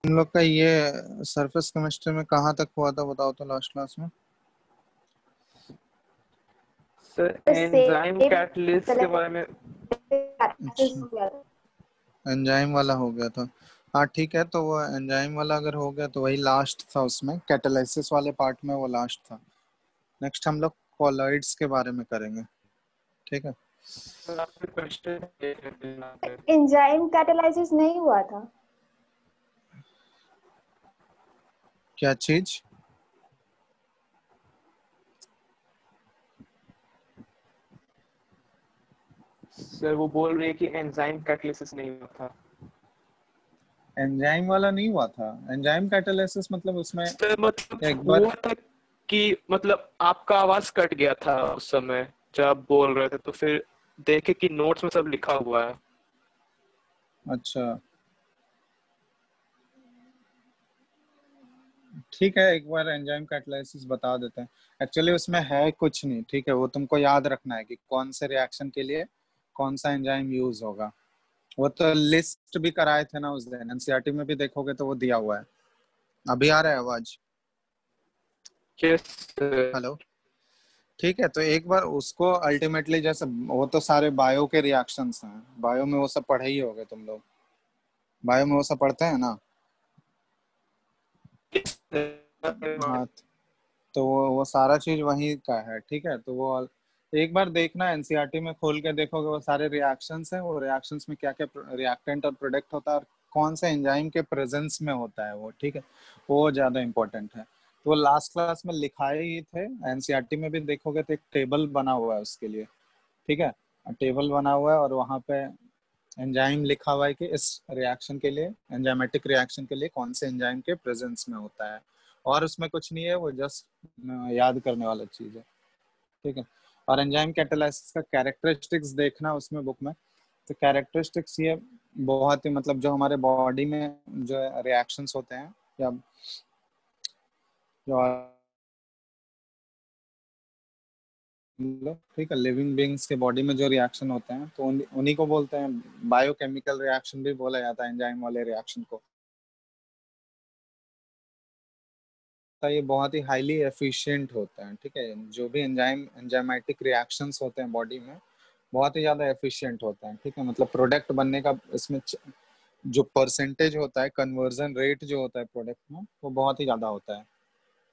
हम लोग का ये सरफेस केमिस्ट्री में कहाँ तक हुआ था बताओ तो लास्ट क्लास में। सर एंजाइम सेम कैटलिस्ट के बारे में। अच्छा, एंजाइम वाला हो गया था। हाँ ठीक है, तो वो एंजाइम वाला अगर हो गया तो वही लास्ट था, उसमें कैटालिसिस वाले पार्ट में वो लास्ट था। नेक्स्ट हम लोग कॉलॉइड्स के बारे में करेंगे, ठीक है। सर आपके क्वेश्चन एंजाइम कैटालाइसिस नहीं हुआ था। क्या चीज? सर वो बोल रही है कि एंजाइम कैटलिसिस नहीं हुआ था। एंजाइम वाला नहीं हुआ था। एंजाइम कैटालिसिस मतलब उसमें सर मतलब एक बार। हुआ था कि मतलब आपका आवाज कट गया था उस समय जब आप बोल रहे थे, तो फिर देखे कि नोट्स में सब लिखा हुआ है। अच्छा ठीक है, एक बार एंजाइम कैटालिसिस बता देते हैं। एक्चुअली उसमें है कुछ नहीं, ठीक है। वो तुमको याद रखना है कि कौन से रिएक्शन के लिए कौन सा एंजाइम यूज होगा। वो तो लिस्ट भी कराए थे ना उस दिन, एनसीईआरटी में भी देखोगे तो वो दिया हुआ है। अभी आ रहा है आवाज? यस। हेलो, ठीक है। तो एक बार उसको अल्टीमेटली, जैसे वो तो सारे बायो के रिएक्शंस हैं, बायो में वो सब पढ़े ही होगे तुम लोग। बायो में वो सब पढ़ते हैं ना। हाँ, तो वो सारा चीज वहीं का है, ठीक है। तो वो एक बार देखना, एनसीईआरटी में खोल के देखोगे, वो सारे रिएक्शंस हैं। वो रिएक्शंस में क्या क्या रिएक्टेंट और प्रोडक्ट होता है और कौन से एंजाइम के प्रेजेंस में होता है वो, ठीक है। वो ज्यादा इंपॉर्टेंट है। तो वो लास्ट क्लास में लिखाए ही थे। एनसीईआरटी में भी देखोगे तो एक टेबल बना हुआ है उसके लिए, ठीक है। टेबल बना हुआ है और वहाँ पे एंजाइम लिखा हुआ है कि इस रिएक्शन के लिए, एंजाइमेटिक रिएक्शन के लिए कौन से एंजाइम के प्रेजेंस में होता है। और उसमें कुछ नहीं है, वो जस्ट याद करने वाला चीज है, ठीक है। और एंजाइम कैटालाइसिस का कैरेक्टरिस्टिक्स देखना उसमें बुक में। तो कैरेक्टरिस्टिक्स ये बहुत ही, मतलब जो हमारे बॉडी में जो रिएक्शंस होते हैं, या जो, ठीक है, लिविंग बींग्स के बॉडी में जो रिएक्शन होते हैं तो उन्हीं को बोलते हैं। बायोकेमिकल रिएक्शन भी बोला जाता है एंजाइम वाले रिएक्शन को। तो ये बहुत ही हाईली एफिशिएंट होता है, ठीक है। जो भी एंजाइमेटिक रिएक्शंस होते हैं बॉडी में, बहुत ही ज्यादा एफिशिएंट होता है, ठीक है। मतलब प्रोडक्ट बनने का इसमें जो परसेंटेज होता है, कन्वर्जन रेट जो होता है प्रोडक्ट में, वो बहुत ही ज्यादा होता है,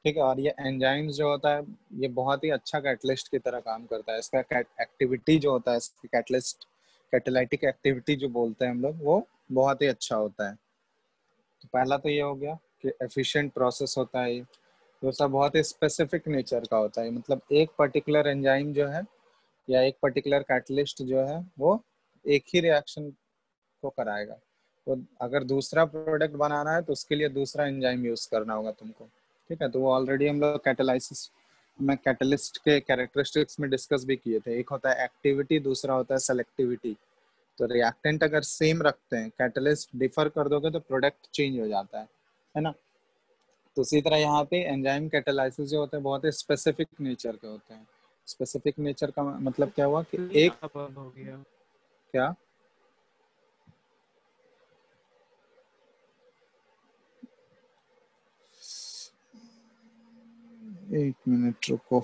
ठीक है। और ये एंजाइम्स जो होता है, ये बहुत ही अच्छा कैटलिस्ट की तरह काम करता है। इसका एक्टिविटी जो होता है, इसकी कैटलिस्ट कैटेलाइटिक एक्टिविटी जो बोलते हैं हम लोग, वो बहुत ही अच्छा होता है। तो पहला तो ये हो गया कि एफिशिएंट प्रोसेस होता है ये। दूसरा, बहुत ही स्पेसिफिक नेचर का होता है। मतलब एक पर्टिकुलर एंजाइम जो है या एक पर्टिकुलर कैटलिस्ट जो है, वो एक ही रिएक्शन को कराएगा। तो अगर दूसरा प्रोडक्ट बनाना है तो उसके लिए दूसरा एंजाइम यूज करना होगा तुमको, ठीक है। तो वो ऑलरेडी हम लोग कैटालाइसिस में कैटलिस्ट के कैरेक्टरिस्टिक्स में डिस्कस भी किए थे। एक होता है एक्टिविटी, दूसरा होता है सेलेक्टिविटी। तो रिएक्टेंट अगर सेम रखते हैं, कैटलिस्ट डिफर कर दोगे तो प्रोडक्ट चेंज हो जाता है ना। तो उसी तरह यहाँ पे एंजाइम कैटालाइसिस जो होते हैं बहुत ही स्पेसिफिक नेचर के होते हैं। स्पेसिफिक नेचर का मतलब क्या हुआ कि एक, बंद हो गया। क्या? एक मिनट रुको।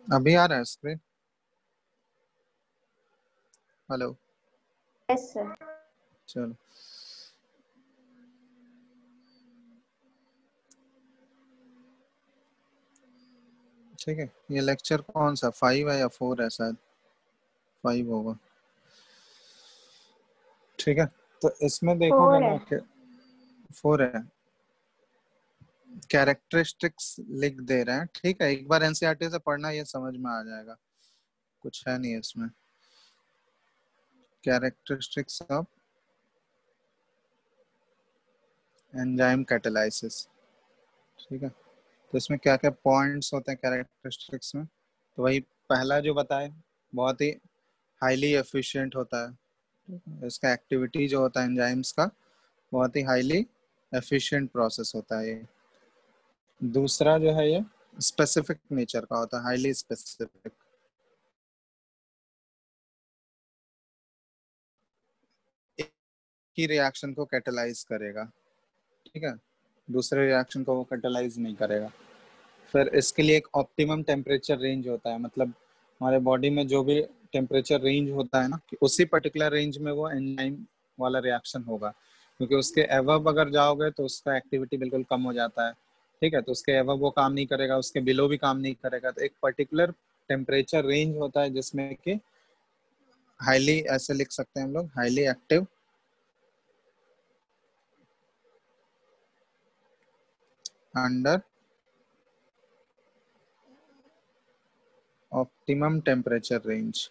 अभी आ रहा है स्क्रीन? Hello, yes sir. चलो। ठीक है, ये लेक्चर कौन सा, 5 है या 4 है? शायद 5 होगा, ठीक है। तो इसमें देखोगे 4 है। ना कि 4 है। कैरेक्टरिस्टिक्स लिख दे रहे हैं, ठीक है। एक बार एनसीईआरटी से पढ़ना, ये समझ में आ जाएगा। कुछ है नहीं इसमें। कैरेक्टरिस्टिक्स ऑफ एंजाइम कैटालाइसिस, ठीक है। तो इसमें क्या क्या पॉइंट्स होते हैं कैरेक्टरिस्टिक्स में? तो वही पहला जो बताए, बहुत ही हाईली एफिशिएंट होता है। इसका एक्टिविटी जो होता है एंजाइम्स का, बहुत ही हाईली एफिशिएंट प्रोसेस होता है ये। दूसरा जो है, ये स्पेसिफिक नेचर का होता है, हाईली स्पेसिफिक। ही रिएक्शन को कैटेलाइज करेगा, ठीक है, दूसरे रिएक्शन को वो कैटेलाइज नहीं करेगा। फिर इसके लिए एक ऑप्टिमम टेम्परेचर रेंज होता है, मतलब हमारे बॉडी में जो भी टेम्परेचर रेंज होता है ना, कि उसी पर्टिकुलर रेंज में वो एंजाइम वाला रिएक्शन होगा, क्योंकि उसके एवब अगर जाओगे तो उसका एक्टिविटी बिल्कुल कम हो जाता है, ठीक है, तो उसके एवब वो काम नहीं करेगा, उसके बिलो भी काम नहीं करेगा। तो एक पर्टिकुलर टेम्परेचर रेंज होता है जिसमें कि हाईली, ऐसे लिख सकते हैं हम लोग, highly active under optimum temperature range.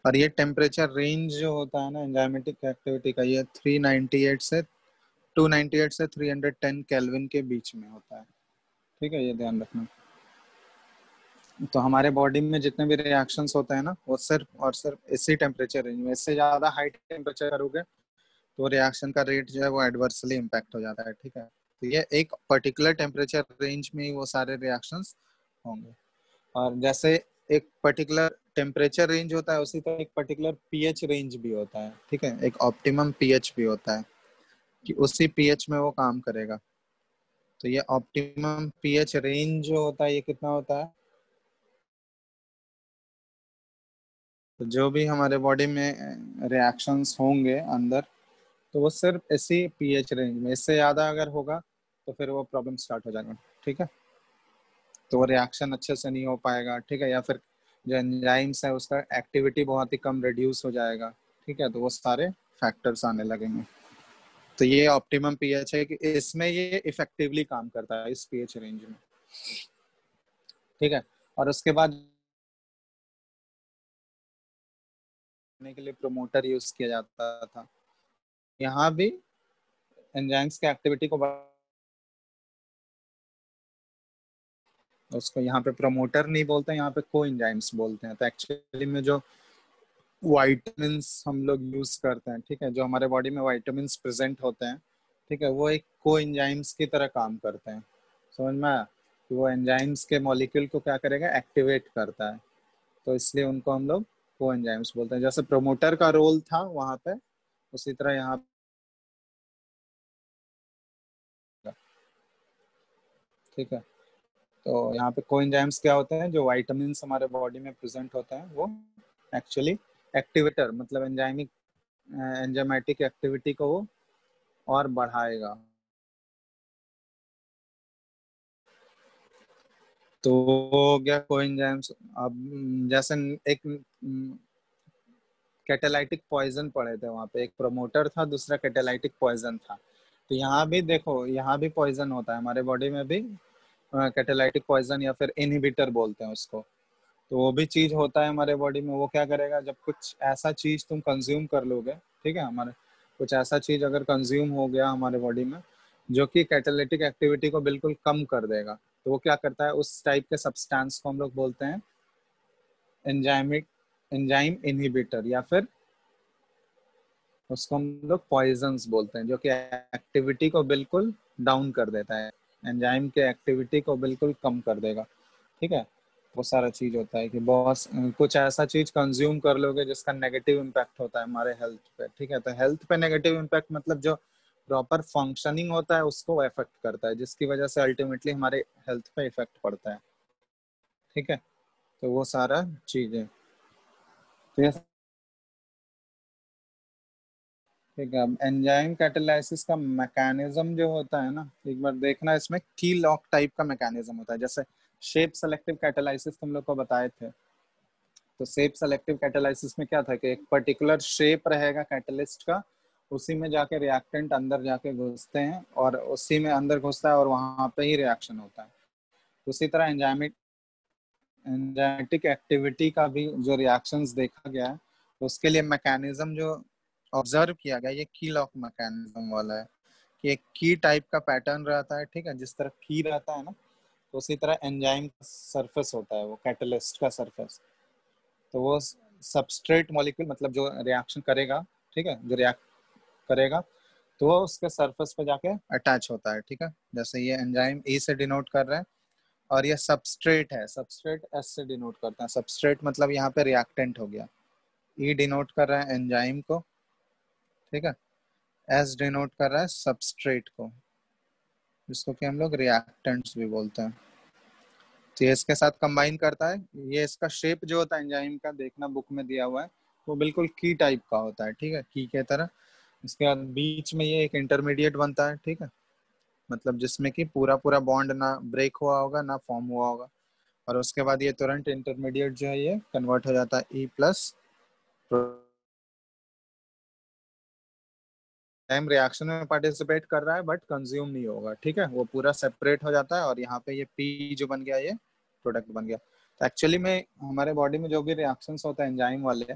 और ये टेम्परेचर रेंज जो होता है ना एंजाइमेटिक एक्टिविटी का, ये 398 से 298 से 310 केल्विन के बीच में होता है, ठीक है, ये ध्यान रखना। तो हमारे बॉडी में जितने भी रिएक्शंस होते हैं ना, वो सिर्फ और सिर्फ इसी टेम्परेचर रेंज में, इससे ज़्यादा हाई टेम्परेचर करोगे तो रिएक्शन का रेट जो है वो एडवर्सली इम्पैक्ट हो जाता है, ठीक है। तो ये एक पर्टिकुलर टेम्परेचर रेंज में ही वो सारे रिएक्शंस होंगे। और जैसे एक पर्टिकुलर टेम्परेचर रेंज होता है, उसी तरह एक पर्टिकुलर पीएच रेंज भी होता है, ठीक है, एक ऑप्टिमम पीएच भी होता है कि उसी पीएच में वो काम करेगा। तो ये ऑप्टिमम पीएच रेंज जो होता है ये कितना होता है, तो जो भी हमारे बॉडी में रिएक्शंस होंगे अंदर, तो वो सिर्फ इसी पीएच रेंज में, इससे ज़्यादा अगर होगा तो फिर वो प्रॉब्लम स्टार्ट हो जाएगा, ठीक है। तो वो रिएक्शन अच्छे से नहीं हो पाएगा, ठीक है, या फिर जो एंजाइम्स है उसका एक्टिविटी बहुत ही कम रिड्यूस हो जाएगा, ठीक है, तो वो सारे फैक्टर्स आने लगेंगे। तो ये ऑप्टिमम पीएच है कि इसमें ये इफेक्टिवली काम करता है इस पीएच रेंज में, ठीक है। और उसके बाद के लिए प्रोमोटर यूज किया जाता था। यहाँ भी एंजाइम्स की एक्टिविटी को उसको यहाँ पे प्रोमोटर नहीं बोलते हैं, यहाँ पे को एंजाइम्स बोलते हैं। तो एक्चुअली में जो वाइटामिन्स हम लोग यूज करते हैं, ठीक है, जो हमारे बॉडी में वाइटामिन्स प्रेजेंट होते हैं, ठीक है, वो एक को एंजाइम्स की तरह काम करते हैं। समझ में आया? कि वो एंजाइम्स के मॉलिक्यूल को क्या करेगा, एक्टिवेट करता है। तो इसलिए उनको हम लोग को एंजाइम्स बोलते हैं। जैसे प्रोमोटर का रोल था वहां पे, उसी तरह यहाँ, ठीक है। तो यहाँ पे कोएंजाइम्स क्या होते हैं, जो वाइटामिन्स हमारे बॉडी में प्रेजेंट होते हैं वो एक्चुअली एक्टिवेटर, मतलब एंजाइमिक एंजाइमेटिक एक्टिविटी को वो और बढ़ाएगा। तो हो गया कोएंजाइम्स। अब जैसे एक कैटालाइटिक पॉइजन पढ़े थे वहां पे, एक प्रोमोटर था, दूसरा कैटालाइटिक पॉइजन था। तो यहाँ भी देखो, यहाँ भी पॉइजन होता है हमारे बॉडी में भी, कैटालाइटिक पॉइजन या फिर इनहिबिटर बोलते हैं उसको। तो वो भी चीज होता है हमारे बॉडी में। वो क्या करेगा, जब कुछ ऐसा चीज तुम कंज्यूम कर लोगे, ठीक है, हमारे कुछ ऐसा चीज अगर कंज्यूम हो गया हमारे बॉडी में जो कि कैटालिटिक एक्टिविटी को बिल्कुल कम कर देगा, तो वो क्या करता है, उस टाइप के सब्सटेंस को हम लोग बोलते हैं एंजाइमिक एंजाइम इनहिबिटर, या फिर उसको हम लोग पॉइजन्स बोलते हैं, जो कि एक्टिविटी को बिल्कुल डाउन कर देता है, एंजाइम के एक्टिविटी को बिल्कुल कम कर देगा, ठीक है। वो सारा चीज होता है कि बॉस कुछ ऐसा चीज कंज्यूम कर लोगे जिसका नेगेटिव इम्पैक्ट होता है हमारे हेल्थ पे, ठीक है। तो हेल्थ पे नेगेटिव इम्पैक्ट मतलब जो प्रॉपर फंक्शनिंग होता है उसको अफेक्ट करता है, जिसकी वजह से अल्टीमेटली हमारे हेल्थ पे इफेक्ट पड़ता है, ठीक है। तो वो सारा चीज है। तो ये ठीक है। अब एंजाइम कैटालाइसिस का मैकेनिज्म जो होता है ना, एक बार देखना, इसमें की लॉक टाइप का मैकेनिज्म होता है। जैसे शेप सेलेक्टिव कैटालाइसिस तुम लोग को बताए थे, तो शेप सेलेक्टिव कैटालाइसिस में क्या था कि एक पर्टिकुलर शेप रहेगा कैटलिस्ट का, उसी में जाके रिएक्टेंट अंदर जाके घुसते हैं और उसी में अंदर घुसता है और वहां पे ही रिएक्शन होता है। उसी तरह एंजाइमेटिक एक्टिविटी का भी जो रिएक्शंस देखा गया है, तो उसके लिए मैकेनिज्म जो ऑब्जर्व किया गया, ये की लॉक मैकेनिज्म वाला है कि एक की टाइप का पैटर्न रहता है, ठीक है, जिस तरह की रहता है ना, तो उसी तरह एंजाइम का सरफेस होता है, वो कैटलिस्ट का सरफेस। तो वो सबस्ट्रेट मॉलिक्यूल, मतलब जो रिएक्शन करेगा, ठीक है, जो रिएक्ट करेगा, तो वो उसके सरफेस पे जाके अटैच होता है, ठीक है। जैसे ये एंजाइम ई से डिनोट कर रहा है, और ये सबस्ट्रेट है, सबस्ट्रेट एस से डिनोट करता है। सबस्ट्रेट मतलब यहाँ पे रिएक्टेंट हो गया। ई डिनोट कर रहा है एंजाइम को, ठीक है। एस डिनोट कर रहा है सबस्ट्रेट को, जिसको कि हम लोग रिएक्टेंट्स भी बोलते हैं। तो ये इसके साथ कंबाइन करता है। ये इसका शेप जो होता है एंजाइम का, देखना बुक में दिया हुआ है, वो बिल्कुल की टाइप का होता है, ठीक है, की के तरह। इसके बाद बीच में ये एक इंटरमीडिएट बनता है, ठीक है, मतलब जिसमें कि पूरा पूरा बॉन्ड ना ब्रेक हुआ होगा ना फॉर्म हुआ होगा। और उसके बाद ये तुरंत इंटरमीडिएट जो है ये कन्वर्ट हो जाता है ई प्लस। टाइम रिएक्शन में पार्टिसिपेट कर रहा है बट कंज्यूम नहीं होगा, ठीक है, वो पूरा सेपरेट हो जाता है। और यहाँ पे ये पी जो बन गया ये प्रोडक्ट बन गया। तो एक्चुअली में हमारे बॉडी में जो भी रिएक्शंस होते हैं एंजाइम वाले,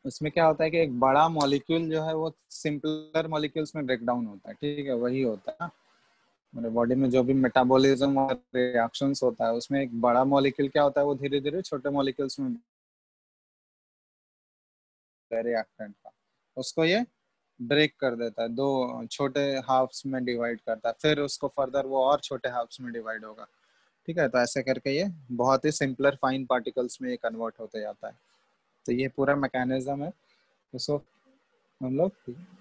उसमें क्या होता है कि एक बड़ा मॉलिक्यूल जो है वो सिंपलर मॉलिक्यूल्स में ब्रेक डाउन होता है, ठीक है, वही होता है ना। हमारे बॉडी में जो भी मेटाबॉलिज्म और रिएक्शंस होता है उसमें एक बड़ा मॉलिक्यूल क्या होता है, वो धीरे धीरे छोटे मॉलिक्यूल्स में रिएक्टेंट का, उसको ये ब्रेक कर देता है, दो छोटे हाफ्स में डिवाइड करता है, फिर उसको फर्दर वो और छोटे हाफ्स में डिवाइड होगा, ठीक है। तो ऐसे करके ये बहुत ही सिंपलर फाइन पार्टिकल्स में ये कन्वर्ट होते जाता है। तो ये पूरा मैकेनिज्म है। तो हम लोग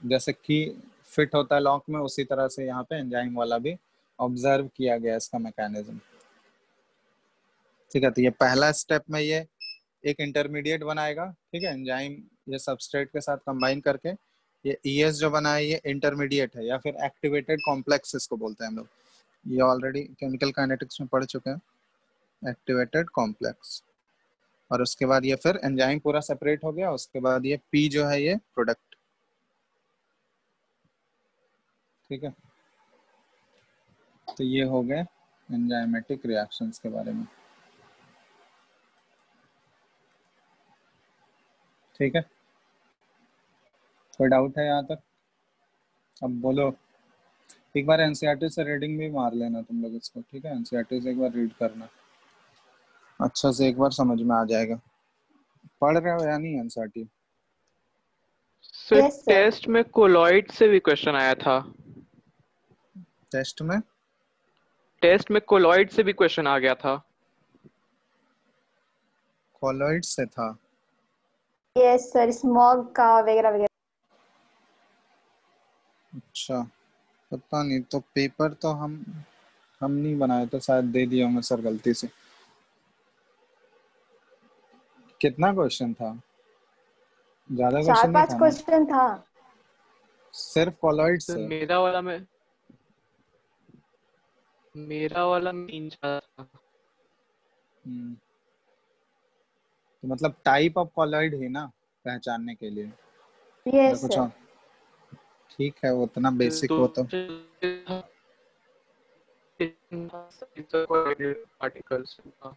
जैसे कि फिट होता है लॉक में, उसी तरह से यहाँ पे एंजाइम वाला भी ऑब्जर्व किया गया इसका मैकेनिज्म, ठीक है। तो ये पहला स्टेप में ये एक इंटरमीडिएट बनाएगा, ठीक है, एंजाइम ये सबस्ट्रेट के साथ कंबाइन करके ये ईएस जो बना है ये इंटरमीडिएट है, या फिर एक्टिवेटेड कॉम्प्लेक्स इसको बोलते हैं हम लोग। ये ऑलरेडी केमिकल काइनेटिक्स में पढ़ चुके हैं, एक्टिवेटेड कॉम्प्लेक्स। और उसके बाद ये फिर एंजाइम पूरा सेपरेट हो गया, उसके बाद ये पी जो है ये प्रोडक्ट, ठीक है। तो ये हो गए एंजाइमेटिक रिएक्शंस के बारे में, ठीक है। कोई डाउट है यहाँ तक? अब बोलो। एक बार एनसीईआरटी से रीडिंग भी मार लेना तुम लोग इसको, ठीक है, एनसीईआरटी से एक बार रीड करना, अच्छा से एक बार समझ में आ जाएगा। पढ़ रहे हो या नहीं NCERT? Sir yes sir. Test में कोलॉइड से भी क्वेश्चन आया था। टेस्ट में कोलॉइड से भी क्वेश्चन आ गया था। कॉलॉइड से था? यस सर, स्मॉग का वगैरह वगैरह। अच्छा, पता नहीं, तो पेपर तो हम नहीं बनाए, तो शायद दे दिया होंगे सर गलती से। कितना क्वेश्चन था? ज्यादा चार क्वेश्चन नहीं पांच था ना? क्वेश्चन था। सिर्फ कॉलॉइड सर से? मेरा वाला में 3-4 था। हम्म, तो मतलब टाइप ऑफ कॉलॉइड ही ना पहचानने के लिए, या यस कुछ सर। और? ठीक है, उतना बेसिक तो हो तो। पार्टिकल्स था।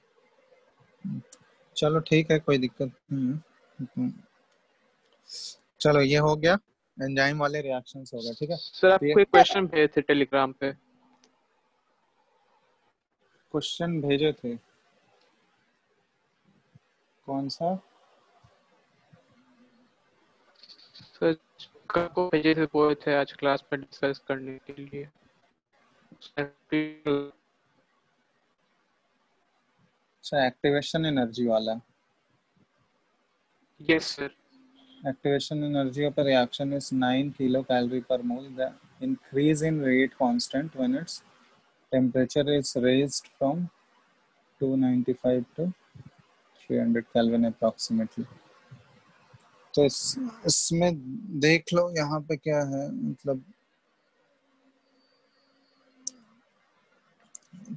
चलो ठीक है, कोई दिक्कत नहीं है। चलो ये हो गया, एंजाइम वाले रिएक्शंस हो गए, ठीक है। सर तो ये आपको एक क्वेश्चन भेजे थे टेलीग्राम पे। क्वेश्चन भेजे थे? कौन सा? सर को भेजे थे, बोले थे आज क्लास में डिस्कस करने के लिए। अच्छा, एक्टिवेशन एनर्जी वाला। Yes sir. Activation energy of a reaction is 9 kilocalorie per mole. The increase in rate constant when its temperature is raised from 295 to 300 Kelvin approximately. तो इसमें देख लो यहाँ पे क्या है, मतलब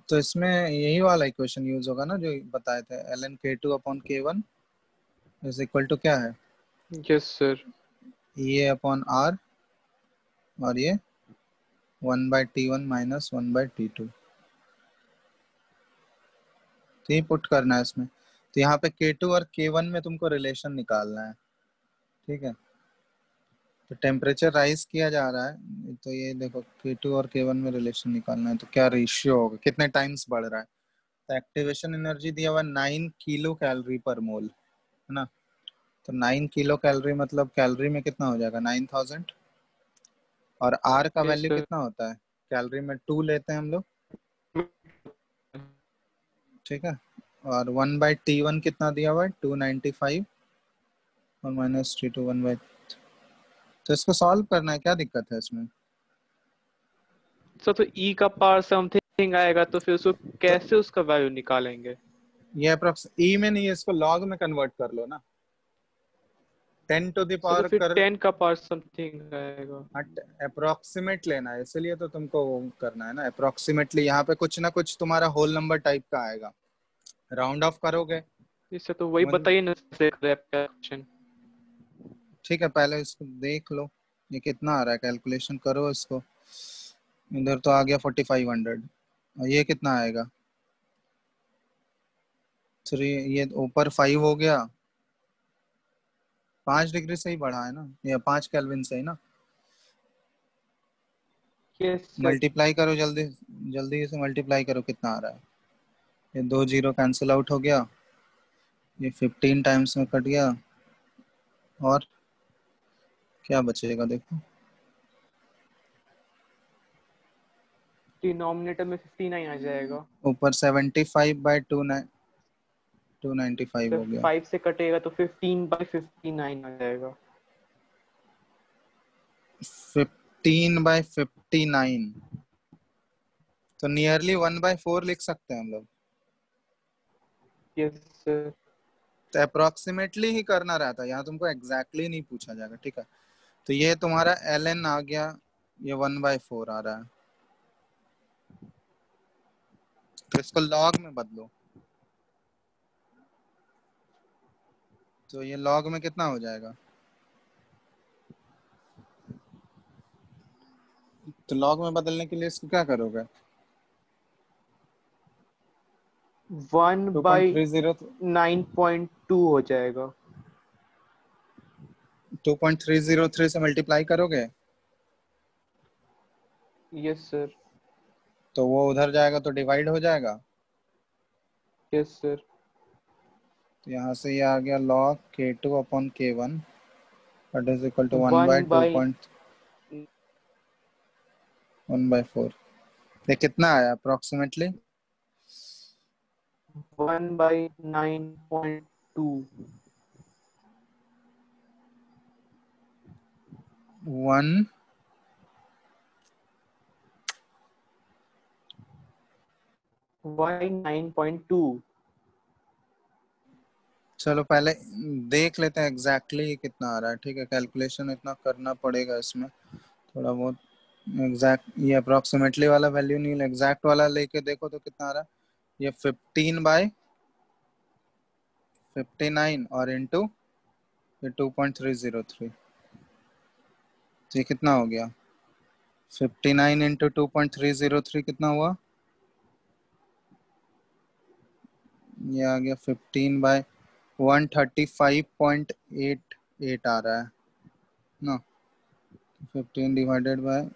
तो इसमें यही वाला इक्वेशन यूज होगा ना जो बताए थे, ln k2 upon k1 is equal to क्या है, यस सर। ये अपॉन r, और ये 1/T1 माइनस 1/T2। तो ये पुट करना है इसमें। तो यहाँ पे K2 और K1 में तुमको रिलेशन निकालना है, ठीक है। तो टेम्परेचर राइज किया जा रहा है, तो ये देखो K2 और K1 में रिलेशन निकालना है, तो क्या रेशियो होगा, कितने टाइम्स बढ़ रहा है। तो एक्टिवेशन एनर्जी दिया हुआ 9 किलो कैलोरी पर मोल, है ना। तो 9 किलो कैलोरी मतलब कैलोरी में कितना हो जाएगा, 9000। और R का यस वैल्यू सर। कितना होता है, कैलोरी में 2 लेते हैं हम लोग, ठीक है। और 1/T1 कितना दिया हुआ है, 295, और माइनस T2 1/, तो इसको सॉल्व करना है, क्या दिक्कत है इसमें? तो ई का पावर समथिंग आएगा, तो फिर उसको तो कैसे उसका वैल्यू निकालेंगे? ये अप्रोक्स ई में नहीं है, इसको लॉग में कन्वर्ट कर लो ना, 10 टू द तो पावर फिर कर। 10 का पावर समथिंग आएगा। अप्रोक्सीमेट लेना है, इसलिए तो तुमको वो करना है ना अप्रोक्सीमेटली। यहाँ पे कुछ ना कुछ तुम्हारा होल नंबर टाइप का आएगा, राउंड ऑफ करोगे इससे तो वही वन। बताइए ना कैलकुलेशन। ठीक है, पहले इसको देख लो ये कितना आ रहा है, कैलकुलेशन करो इसको। इधर तो आ गया 4500, और ये कितना आएगा? 3, ये ऊपर 5 हो गया, 5 डिग्री से ही बढ़ा है ना, या 5 केल्विन से ही ना। Yes sir. मल्टीप्लाई करो जल्दी, जल्दी से मल्टीप्लाई करो, कितना आ रहा है? ये 2 जीरो कैंसिल आउट हो गया, ये 15 टाइम्स में कट गया, और क्या बचेगा देखो। डिनोमिनेटर में 59 आ जाएगा। ऊपर 75/295 जब हो गया। 5 से कटेगा तो 15/59 आ जाएगा। 15/59, तो नियरली 1/4 लिख सकते हैं हम लोग। Yes sir. तो अप्रोक्सीमेटली ही करना रहता है, यहाँ तुमको एग्जैक्टली नहीं पूछा जाएगा, ठीक है। तो ये तुम्हारा ln आ गया, ये 1/4 आ रहा है, तो इसको लॉग में बदलो। तो ये लॉग में कितना हो जाएगा? तो लॉग में बदलने के लिए इसको क्या करोगे? 2.30 1/9.2 हो जाएगा। 2.303 से मल्टीप्लाई करोगे यस सर। तो वो उधर जाएगा तो डिवाइड हो जाएगा। Yes sir. तो यहाँ से ये आ गया log K2/K1 that is equal to 1 by 1/4। ये कितना आया अप्रोक्सीमेटली? 1/9.2। 1 9.2। चलो पहले देख लेते हैं एग्जैक्टली कितना आ रहा है, ठीक है। कैलकुलेशन इतना करना पड़ेगा इसमें थोड़ा बहुत। एग्जैक्ट ये अप्रोक्सीमेटली वाला वैल्यू नहीं, एग्जैक्ट वाला लेके देखो तो कितना आ रहा है। ये 15/59 और इंटू ये 2.303, तो ये कितना हो गया? 59 इंटू 2.303 कितना हुआ? ये आ गया 15/135.88 आ रहा है ना। 15 डिवाइडेड बाय,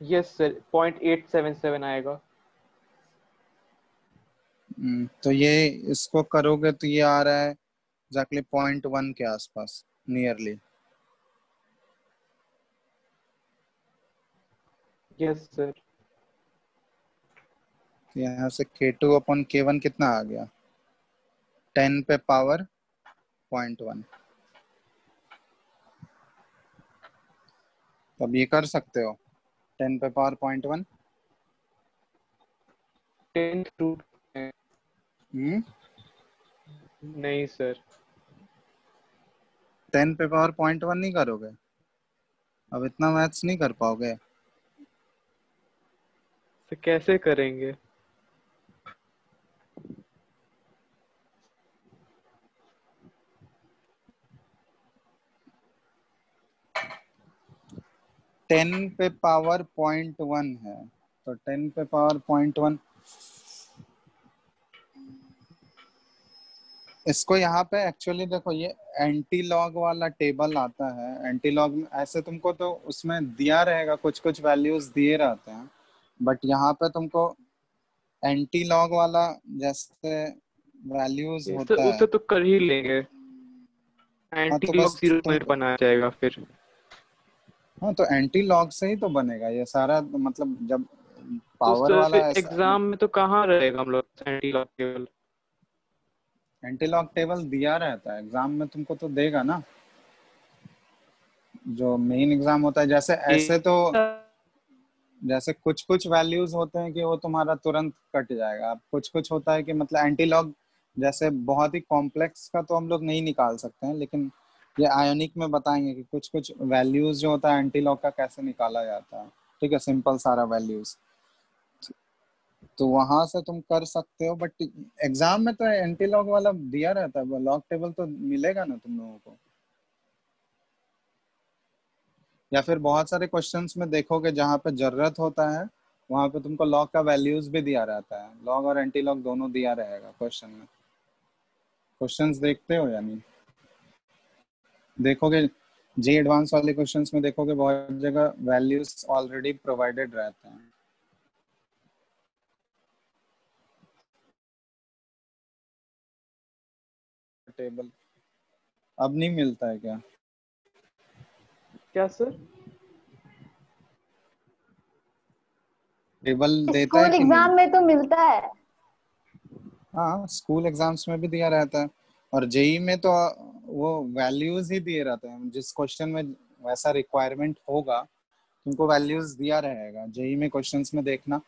यस सर 0.877 आएगा। तो ये इसको करोगे तो ये आ रहा है एग्जैक्टली 0.1 के आसपास नियरली। Yes sir. यहाँ से K2/K1 कितना आ गया? 10 पे पावर 0.1। अब ये कर सकते हो 10 पे पावर 0.1। 10 रूट नहीं सर। 10 पे पावर 0.1 नहीं करोगे? अब इतना मैथ्स नहीं कर पाओगे। तो कैसे करेंगे? टेन पे पावर 0.1 है, तो 10 पे पावर 0.1, इसको यहाँ पे एक्चुअली देखो ये एंटी लॉग वाला टेबल आता है। एंटी लॉग में ऐसे तुमको तो उसमें दिया रहेगा, कुछ कुछ वैल्यूज दिए रहते हैं, बट यहाँ पे तुमको एंटी लॉग वाला जैसे वैल्यूज इससे होता उसे है। तो कर ही लेंगे। हाँ एंटी तो लॉग बस 0 में तुमको, बना जाएगा फिर। हाँ तो एंटी लॉग से ही तो बनेगा ये सारा, मतलब जब तो पावर सर वाला फिर ऐसा एग्जाम में तो कहाँ रहेगा हम लोग एंटी लॉग केवल? एंटीलॉग टेबल दिया रहता है एग्जाम में, तुमको तो देगा ना, जो मेन एग्जाम होता है। जैसे ऐसे तो जैसे कुछ कुछ वैल्यूज होते हैं कि वो तुम्हारा तुरंत कट जाएगा, अब कुछ कुछ होता है कि मतलब एंटीलॉग जैसे बहुत ही कॉम्प्लेक्स का तो हम लोग नहीं निकाल सकते हैं, लेकिन ये आयोनिक में बताएंगे कि कुछ कुछ वैल्यूज जो होता है एंटीलॉग का कैसे निकाला जाता है। ठीक है, सिंपल सारा वैल्यूज, तो वहां से तुम कर सकते हो। बट एग्जाम में तो एंटीलॉग वाला दिया रहता है, लॉग टेबल तो मिलेगा ना तुम लोगों को। या फिर बहुत सारे क्वेश्चंस में देखोगे जहाँ पे जरूरत होता है वहां पे तुमको लॉग का वैल्यूज भी दिया रहता है, लॉग और एंटी लॉग दोनों दिया रहेगा क्वेश्चन में। क्वेश्चंस देखते हो या नहीं? देखोगे जी एडवांस वाले क्वेश्चंस में देखोगे बहुत जगह वैल्यूज ऑलरेडी प्रोवाइडेड रहते हैं। टेबल अब नहीं मिलता है क्या? क्या सर? टेबल देता है स्कूल कि नहीं? एग्जाम में तो मिलता है। हाँ, स्कूल एग्जाम्स में भी दिया रहता है, और जेई में तो वो वैल्यूज ही दिए रहते हैं, जिस क्वेश्चन में वैसा रिक्वायरमेंट होगा तुमको वैल्यूज दिया रहेगा। जेई में क्वेश्चंस में देखना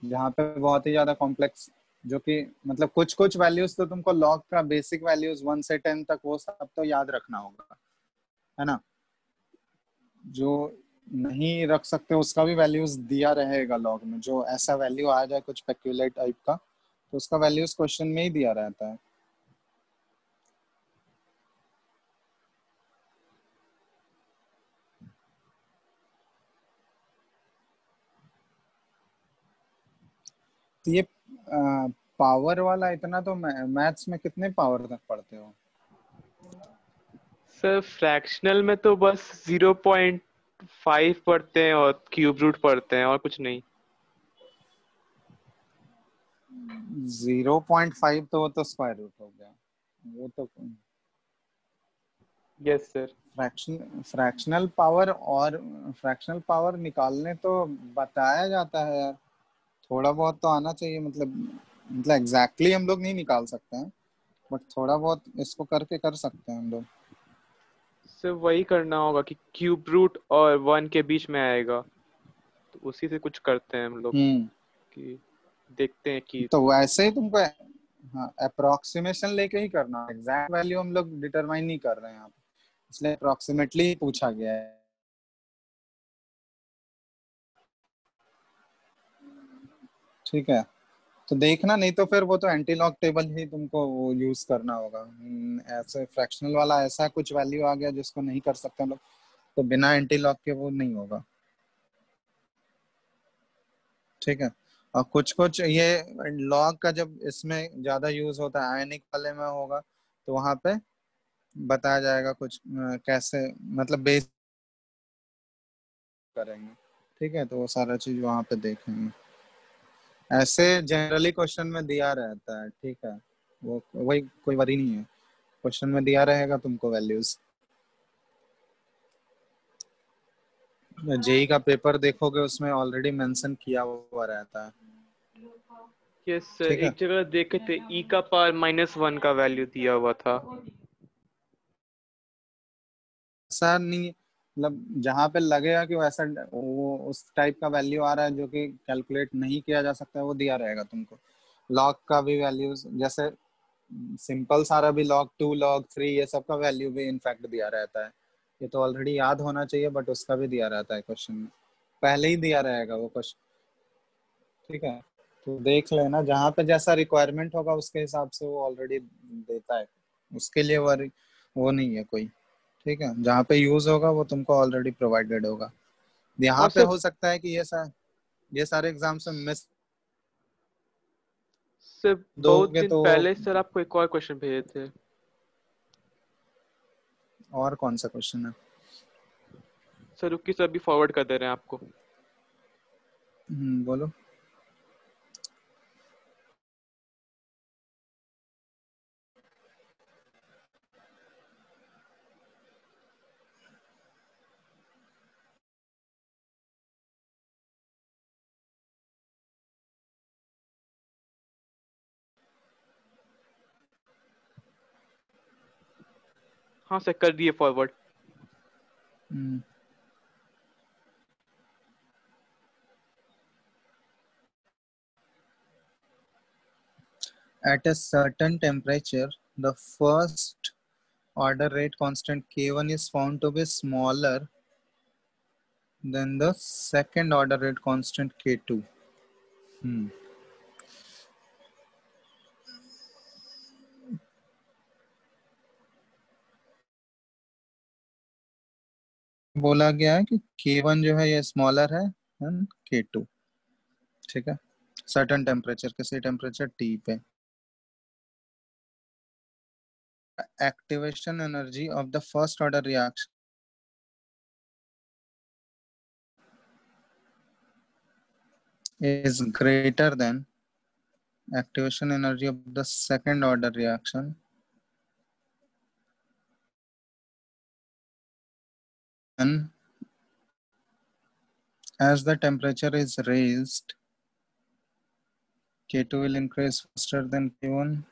जहाँ पे बहुत ही ज्यादा कॉम्प्लेक्स, जो कि मतलब कुछ कुछ वैल्यूज तो तुमको लॉग का बेसिक वैल्यूज 1 से 10 तक वो सब तो याद रखना होगा, है ना। जो नहीं रख सकते उसका भी वैल्यूज दिया रहेगा लॉग में, जो ऐसा वैल्यू आ जाए कुछ पेक्यूलर टाइप का तो उसका वैल्यूज क्वेश्चन में ही दिया रहता है। तो ये पावर वाला इतना तो मैथ्स में कितने पावर तक पढ़ते हो? सर फ्रैक्शनल में तो बस 0.5 पढ़ते हैं और क्यूब रूट पढ़ते हैं और कुछ नहीं। 0.5 तो वो तो स्क्वायर रूट हो गया, वो तो यस सर। फ्रैक्शनल पावर, और फ्रैक्शनल पावर निकालने तो बताया जाता है यार, थोड़ा बहुत तो आना चाहिए। मतलब एग्जैक्टली हम लोग नहीं निकाल सकते हैं, बट थोड़ा बहुत इसको करके कर सकते हैं हम लोग। सर वही करना होगा कि क्यूब रूट और 1 के बीच में आएगा, तो उसी से कुछ करते हैं हम लोग हम्म, कि देखते हैं कि। तो वैसे ही तुमको, हाँ, अप्रोक्सीमेशन लेके ही करना, एग्जैक्ट वैल्यू हम लोग डिटरमाइन नहीं कर रहे हैं यहाँ पे, इसलिए अप्रोक्सीमेटली पूछा गया है। ठीक है, तो देखना, नहीं तो फिर वो तो एंटी लॉग टेबल ही तुमको वो यूज करना होगा। ऐसे फ्रैक्शनल वाला ऐसा कुछ वैल्यू आ गया जिसको नहीं कर सकते हम लोग, तो बिना एंटी लॉग के वो नहीं होगा। ठीक है, और कुछ कुछ ये लॉग का जब इसमें ज्यादा यूज होता है आयनिक वाले में होगा, तो वहां पे बताया जाएगा कुछ कैसे मतलब बेस करेंगे। ठीक है, तो वो सारा चीज वहां पे देखेंगे। ऐसे जनरली क्वेश्चन में दिया रहता है, ठीक है, वो वही कोई वरी नहीं है, क्वेश्चन में दिया रहेगा तुमको वैल्यूज। जेई का पेपर देखोगे उसमें ऑलरेडी मेंशन किया हुआ रहता है। यस सर, ठीक है, एक जगह देखे थे ई का पावर -1 का वैल्यू दिया हुआ था। ऐसा नहीं, मतलब जहाँ पे लगेगा कि वो ऐसा वो उस टाइप का वैल्यू आ रहा है जो कि कैलकुलेट नहीं किया जा सकता है, वो दिया रहेगा तुमको। लॉग का भी वैल्यूज जैसे सिंपल सारा भी log 2 log 3 ये सब का वैल्यू भी इनफैक्ट दिया रहता है। ये तो ऑलरेडी याद होना चाहिए, बट उसका भी दिया रहता है क्वेश्चन में, पहले ही दिया रहेगा वो क्वेश्चन। ठीक है, तो देख लेना जहाँ पे जैसा रिक्वायरमेंट होगा उसके हिसाब से वो ऑलरेडी देता है, उसके लिए वो नहीं है कोई। ठीक है, जहाँ पे यूज होगा वो तुमको ऑलरेडी प्रोवाइडेड होगा। यहाँ और पे सर, हो सकता है कि ये सारे एग्जाम से मिस बहुत दोगे दिन तो। पहले सर आपको एक और क्वेश्चन भेजे थे। और कौन सा क्वेश्चन है? सर रुकिए सर, अभी फॉरवर्ड कर दे रहे हैं आपको। बोलो। हाँ सर, कर दिए forward. At a certain temperature, the first order rate constant K1 is found to be smaller than the second order rate constant K2. बोला गया है कि K1 जो है ये स्मॉलर है K2, ठीक है, सर्टेन टेम्परेचर, किसी टेम्परेचर T पे। Activation energy of the first order reaction is greater than activation energy of the second order reaction and as the temperature is raised, K2 will increase faster than K1.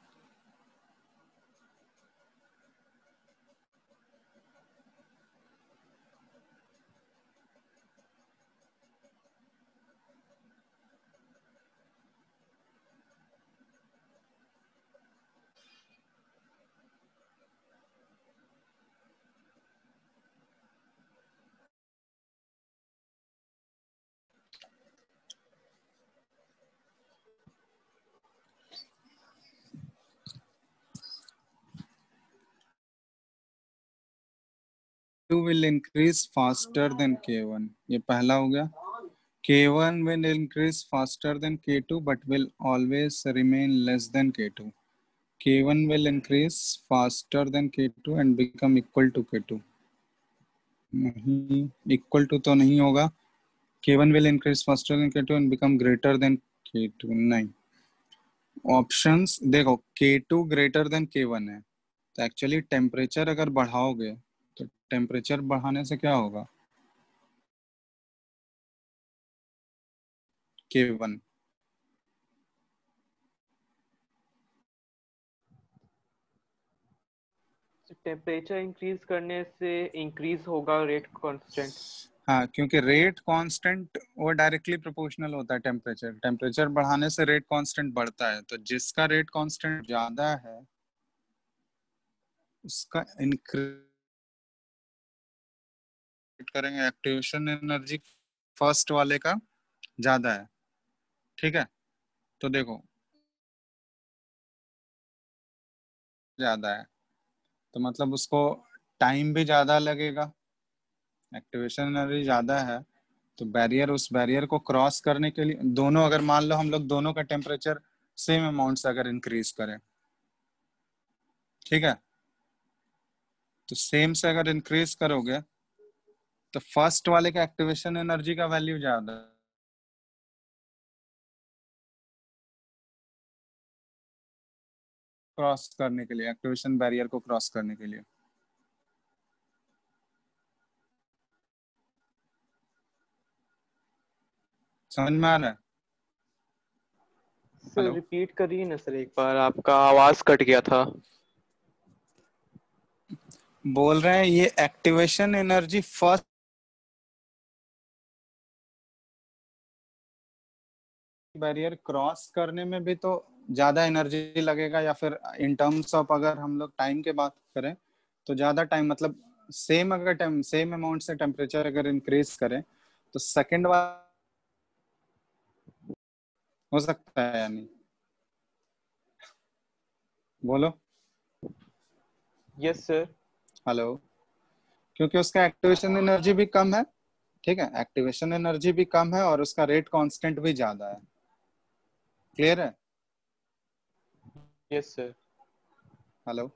K2 will increase faster than K1. ये पहला हो गया। K1 will increase faster than K2 but will always remain less than K2. K1 will increase faster than K2 and become equal to K2. नहीं, equal to तो नहीं होगा। K1 will increase faster than K2 and become greater than K2. नहीं, options देखो, K2 greater than K1 है, तो actually temperature अगर बढ़ाओगे तो टेम्परेचर बढ़ाने से क्या होगा, K1। टेम्परेचर इंक्रीज करने से इंक्रीज होगा रेट कांस्टेंट। हाँ, क्योंकि रेट कांस्टेंट वो डायरेक्टली प्रोपोर्शनल होता है टेम्परेचर, टेम्परेचर बढ़ाने से रेट कांस्टेंट बढ़ता है, तो जिसका रेट कांस्टेंट ज्यादा है उसका इंक्रीज करेंगे, एक्टिवेशन एनर्जी फर्स्ट वाले का ज्यादा है, ठीक है। तो देखो ज्यादा है तो मतलब उसको टाइम भी ज्यादा लगेगा, एक्टिवेशन एनर्जी ज्यादा है, तो बैरियर, उस बैरियर को क्रॉस करने के लिए दोनों, अगर मान लो हम लोग दोनों का टेम्परेचर सेम अमाउंट से अगर इंक्रीज करें, ठीक है, तो सेम से अगर इंक्रीज करोगे तो फर्स्ट वाले का एक्टिवेशन एनर्जी का वैल्यू ज्यादा है, क्रॉस करने के लिए, एक्टिवेशन बैरियर को क्रॉस करने के लिए। समझ में आ रहा है? सर रिपीट करिए ना सर, एक बार आपका आवाज कट गया था। बोल रहे हैं ये activation energy first barrier cross करने में भी तो ज्यादा एनर्जी लगेगा, या फिर इन टर्म्स ऑफ अगर हम लोग टाइम के बात करें तो ज्यादा टाइम, मतलब सेम अगर टाइम सेम अमाउंट से टेम्परेचर अगर इंक्रीज करें तो सेकंड वाला हो सकता है या नहीं, बोलो। Yes sir. हेलो, क्योंकि उसका एक्टिवेशन एनर्जी भी कम है, ठीक है, एक्टिवेशन एनर्जी भी कम है और उसका रेट कांस्टेंट भी ज्यादा है। क्लियर है? Yes sir. हेलो,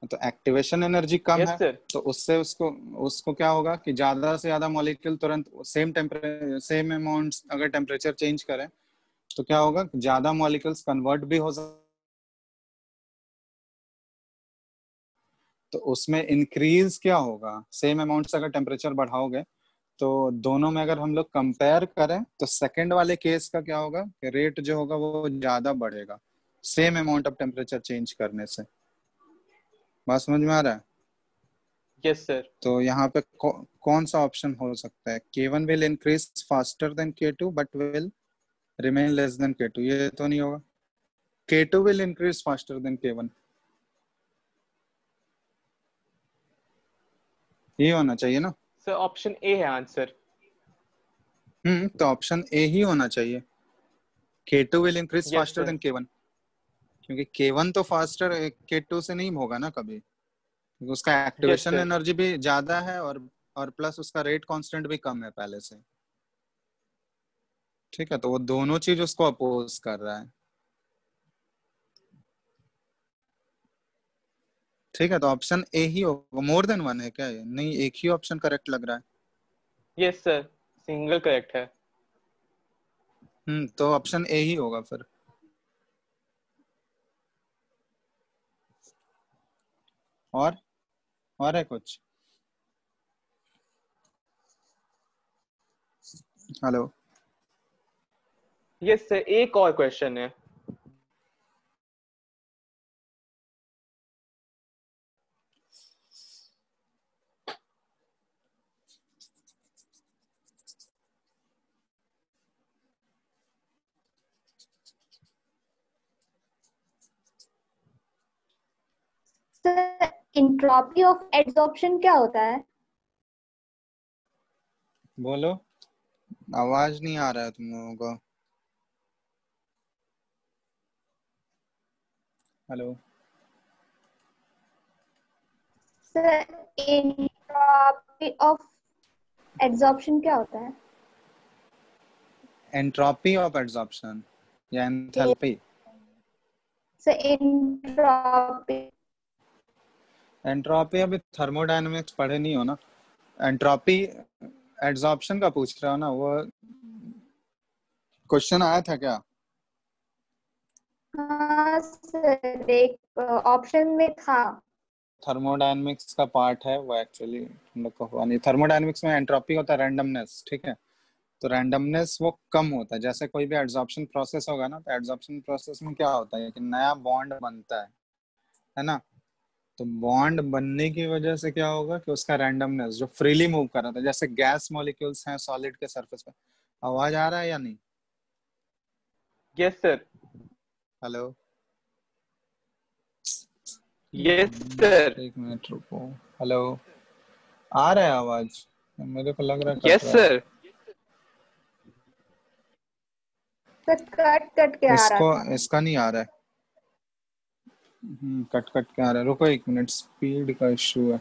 तो एक्टिवेशन एनर्जी कम यस है सर। तो उससे उसको उसको क्या होगा कि ज्यादा से ज्यादा मॉलिक्यूल तुरंत सेम टेम्परेचर, सेम अमाउंट अगर टेम्परेचर चेंज करें तो क्या होगा, ज्यादा मॉलिक्यूल्स कन्वर्ट भी हो सकते, तो उसमें इंक्रीज क्या होगा, सेम अमाउंट से अगर टेम्परेचर बढ़ाओगे तो दोनों में अगर हम लोग कंपेयर करें तो सेकंड वाले केस का क्या होगा कि रेट जो होगा वो ज्यादा बढ़ेगा same amount of temperature change करने से। बात समझ में आ रहा है? Yes sir. तो यहाँ पे कौन सा ऑप्शन हो सकता है? K1 will increase faster than K2 but will remain less than K2, ये तो नहीं होगा। K2 will increase faster than K1, ये होना चाहिए ना। सर ऑप्शन ए है आंसर। तो ऑप्शन ए ही होना चाहिए। K2 will increase yes faster sir. Then K1, क्योंकि K1 तो फास्टर K2 से नहीं होगा ना कभी, क्योंकि उसका यस एक्टिवेशन सर। एनर्जी भी ज्यादा है और प्लस उसका रेट कांस्टेंट भी कम है पहले से। ठीक है, तो वो दोनों चीज उसको अपोज कर रहा है। ठीक है, तो ऑप्शन ए ही होगा। मोर देन वन है क्या ये? नहीं, एक ही ऑप्शन करेक्ट लग रहा है। यस सर, सिंगल करेक्ट है। तो ऑप्शन ए ही होगा फिर। और और है कुछ? हेलो? यस सर, एक और क्वेश्चन है। सर एंट्रोपी ऑफ एडसॉर्प्शन क्या होता है? बोलो, आवाज नहीं आ रहा है तुम लोगों को। Hello? Sir entropy of adsorption क्या होता है? एंट्रोपी ऑफ एडसॉर्प्शन या एंथैल्पी? Sir entropy. एंट्रोपी अभी थर्मोडायनेमिक्स पढ़े नहीं हो ना। एंट्रोपी एडसॉर्प्शन का पूछ रहे हो ना, वो क्वेश्चन आया था क्या? हाँ सर, एक ऑप्शन में था। थर्मोडायनेमिक्स का पार्ट है वो, एक्चुअली हम लोग को हुआ नहीं। थर्मोडायनेमिक्स में एंट्रोपी होता है रैंडमनेस, ठीक है। तो रैंडमनेस वो कम होता है। जैसे कोई भी एडसॉर्प्शन प्रोसेस होगा ना, तो एडसॉर्प्शन प्रोसेस में क्या होता है कि नया बॉन्ड बनता है ना। तो बॉन्ड बनने की वजह से क्या होगा कि उसका रैंडमनेस जो फ्रीली मूव कर रहा था, जैसे गैस मॉलिक्यूल्स हैं सॉलिड के सरफेस पे। आवाज आ रहा है या नहीं? Yes sir. Hello? Yes sir. एक मिनट रुको। हेलो? आ रहा है आवाज? मेरे को लग रहा है कट यस रहा है। सर। सर कट कट के आ रहा इसको था। इसका नहीं आ रहा है। कट कट के आ रहा है। रुको एक मिनट, स्पीड का इशू है।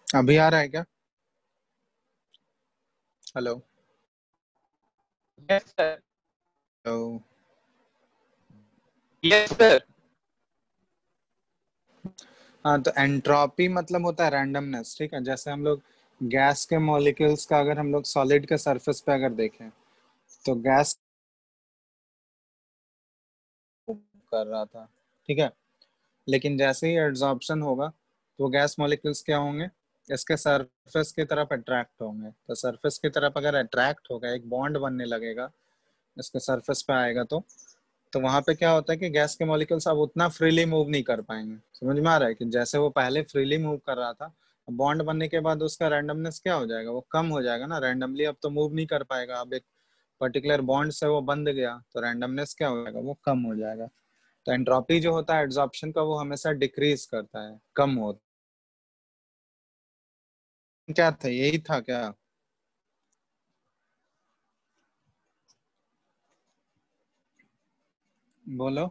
अभी आ रहा है क्या? Hello? Yes sir. Hello? Yes sir. हाँ, तो एंट्रोपी मतलब होता है रैंडमनेस, ठीक है। जैसे हम लोग गैस के मॉलिक्यूल्स का अगर हम लोग सॉलिड के सरफेस पे अगर देखें, तो गैस कर रहा था, ठीक है। लेकिन जैसे ही एड्सॉर्प्शन होगा, तो गैस मॉलिक्यूल्स क्या होंगे? इसके सरफेस की तरफ अट्रैक्ट होंगे। तो सरफेस की तरफ अगर अट्रैक्ट होगा, एक बॉन्ड बनने लगेगा, इसके सरफेस पे आएगा, तो वहां पे क्या होता है कि गैस के मॉलिक्यूल्स अब उतना फ्रीली मूव नहीं कर पाएंगे। समझ में आ रहा है कि जैसे वो पहले फ्रीली मूव कर रहा था, बॉन्ड बनने के बाद उसका रैंडमनेस क्या हो जाएगा? वो कम हो जाएगा ना। रैंडमली अब तो मूव नहीं कर पाएगा। अब एक पर्टिकुलर बॉन्ड से वो बंध गया, तो रैंडमनेस क्या हो जाएगा? वो कम हो जाएगा। तो एंट्रोपी जो होता है एड्सॉर्प्शन का, वो हमेशा डिक्रीज करता है, कम होता है। क्या था, यही था क्या? बोलो।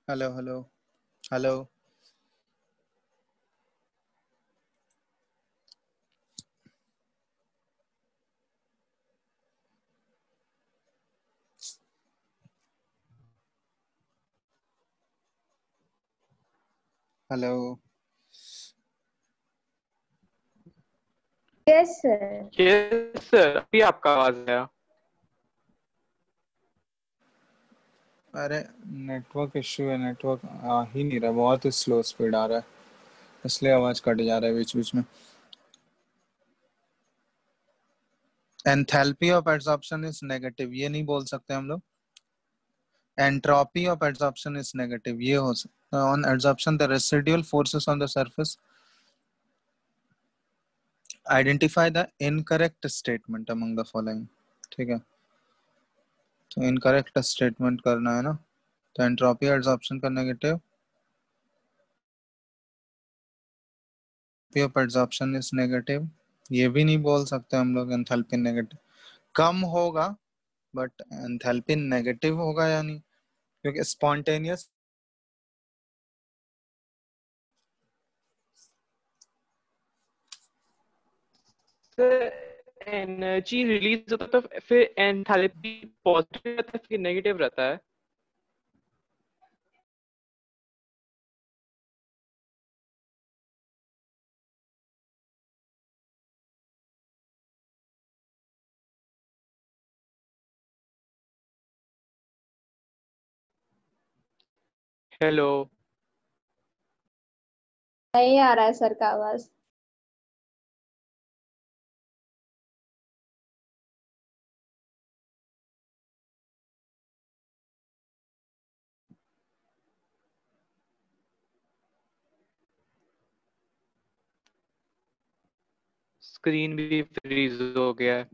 Hello hello hello. Hello. Yes sir. Yes sir, अभी आपका आवाज आया। अरे नेटवर्क इश्यू है, नेटवर्क आ ही नहीं रहा, बहुत ही स्लो स्पीड आ रहा है, इसलिए आवाज कट जा रहा है बीच बीच में। Enthalpy of adsorption is negative, ये नहीं बोल सकते हम लोग। Entropy of adsorption is negative, ये हो सकता है। On adsorption the residual forces on the surface, identify the incorrect statement among the following. ठीक है, तो इनकरेक्ट स्टेटमेंट करना है ना, तो एंट्रोपी एड्सॉर्प्शन का negative, of adsorption is negative, ये भी नहीं बोल सकते हम लोग एंथैल्पी नेगेटिव। कम होगा बट एंथैल्पी नेगेटिव होगा या नहीं, क्योंकि स्पॉन्टेनियस सर एनर्जी रिलीज होता है तो फिर एंथैल्पी पॉजिटिव रहता है फिर नेगेटिव रहता है। हेलो। नहीं आ रहा है सर का आवाज। स्क्रीन भी फ्रीज हो गया है।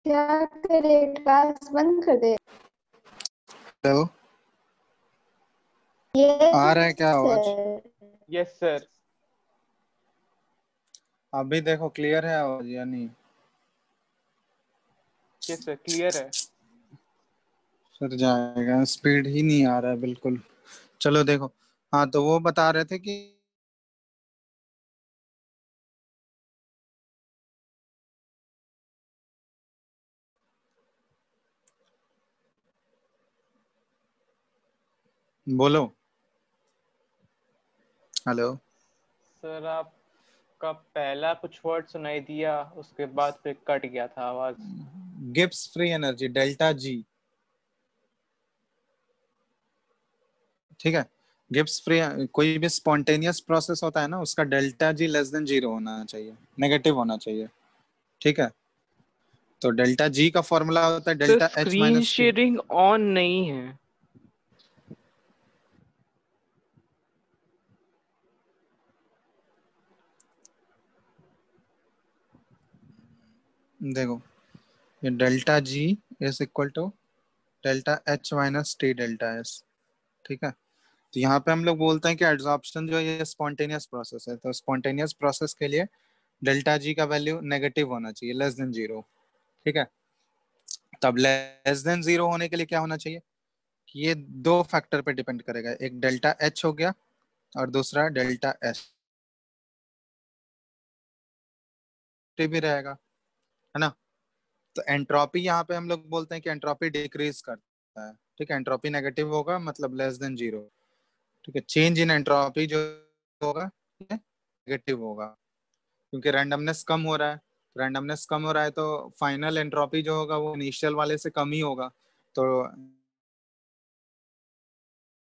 क्या करे, क्लास बंद कर दे? हेलो, आ रहा है क्या यस आवाज? सर। Yes sir. अभी देखो क्लियर है आवाज या नहीं? यस सर, क्लियर है। फिर जाएगा, स्पीड ही नहीं आ रहा है बिल्कुल। चलो देखो, हाँ तो वो बता रहे थे कि बोलो। हेलो। सर आपका पहला कुछ वर्ड सुनाई दिया, उसके बाद फिर कट गया था आवाज। Gibbs free energy delta G, ठीक है। गिब्स फ्री, कोई भी स्पॉन्टेनियस प्रोसेस होता है ना, उसका delta G less than zero होना चाहिए, नेगेटिव होना चाहिए, ठीक है। तो डेल्टा जी का फॉर्मूला होता है sir delta H screen minus T. Sharing on नहीं है। देखो, ये delta G is equal to delta H minus T delta S, ठीक है। तो यहाँ पे हम लोग बोलते हैं कि एड्सॉर्प्शन जो है ये स्पॉन्टेनियस प्रोसेस है, तो स्पॉन्टेनियस प्रोसेस के लिए डेल्टा जी का वैल्यू नेगेटिव होना चाहिए, लेस देन जीरो, ठीक है। तब लेस देन जीरो होने के लिए क्या होना चाहिए कि ये दो फैक्टर पे डिपेंड करेगा, एक डेल्टा एच हो गया और दूसरा डेल्टा एस भी रहेगा, है ना। तो एंट्रोपी यहाँ पे हम लोग बोलते हैं कि एंट्रोपी डिक्रीज करता है, ठीक है। एंट्रोपी नेगेटिव होगा मतलब लेस देन जीरो, ठीक है। चेंज इन एंट्रोपी जो होगा ये नेगेटिव होगा, क्योंकि रैंडमनेस कम हो रहा है। रैंडमनेस कम हो रहा है तो फाइनल एंट्रोपी जो होगा वो इनिशियल वाले से कम ही होगा, तो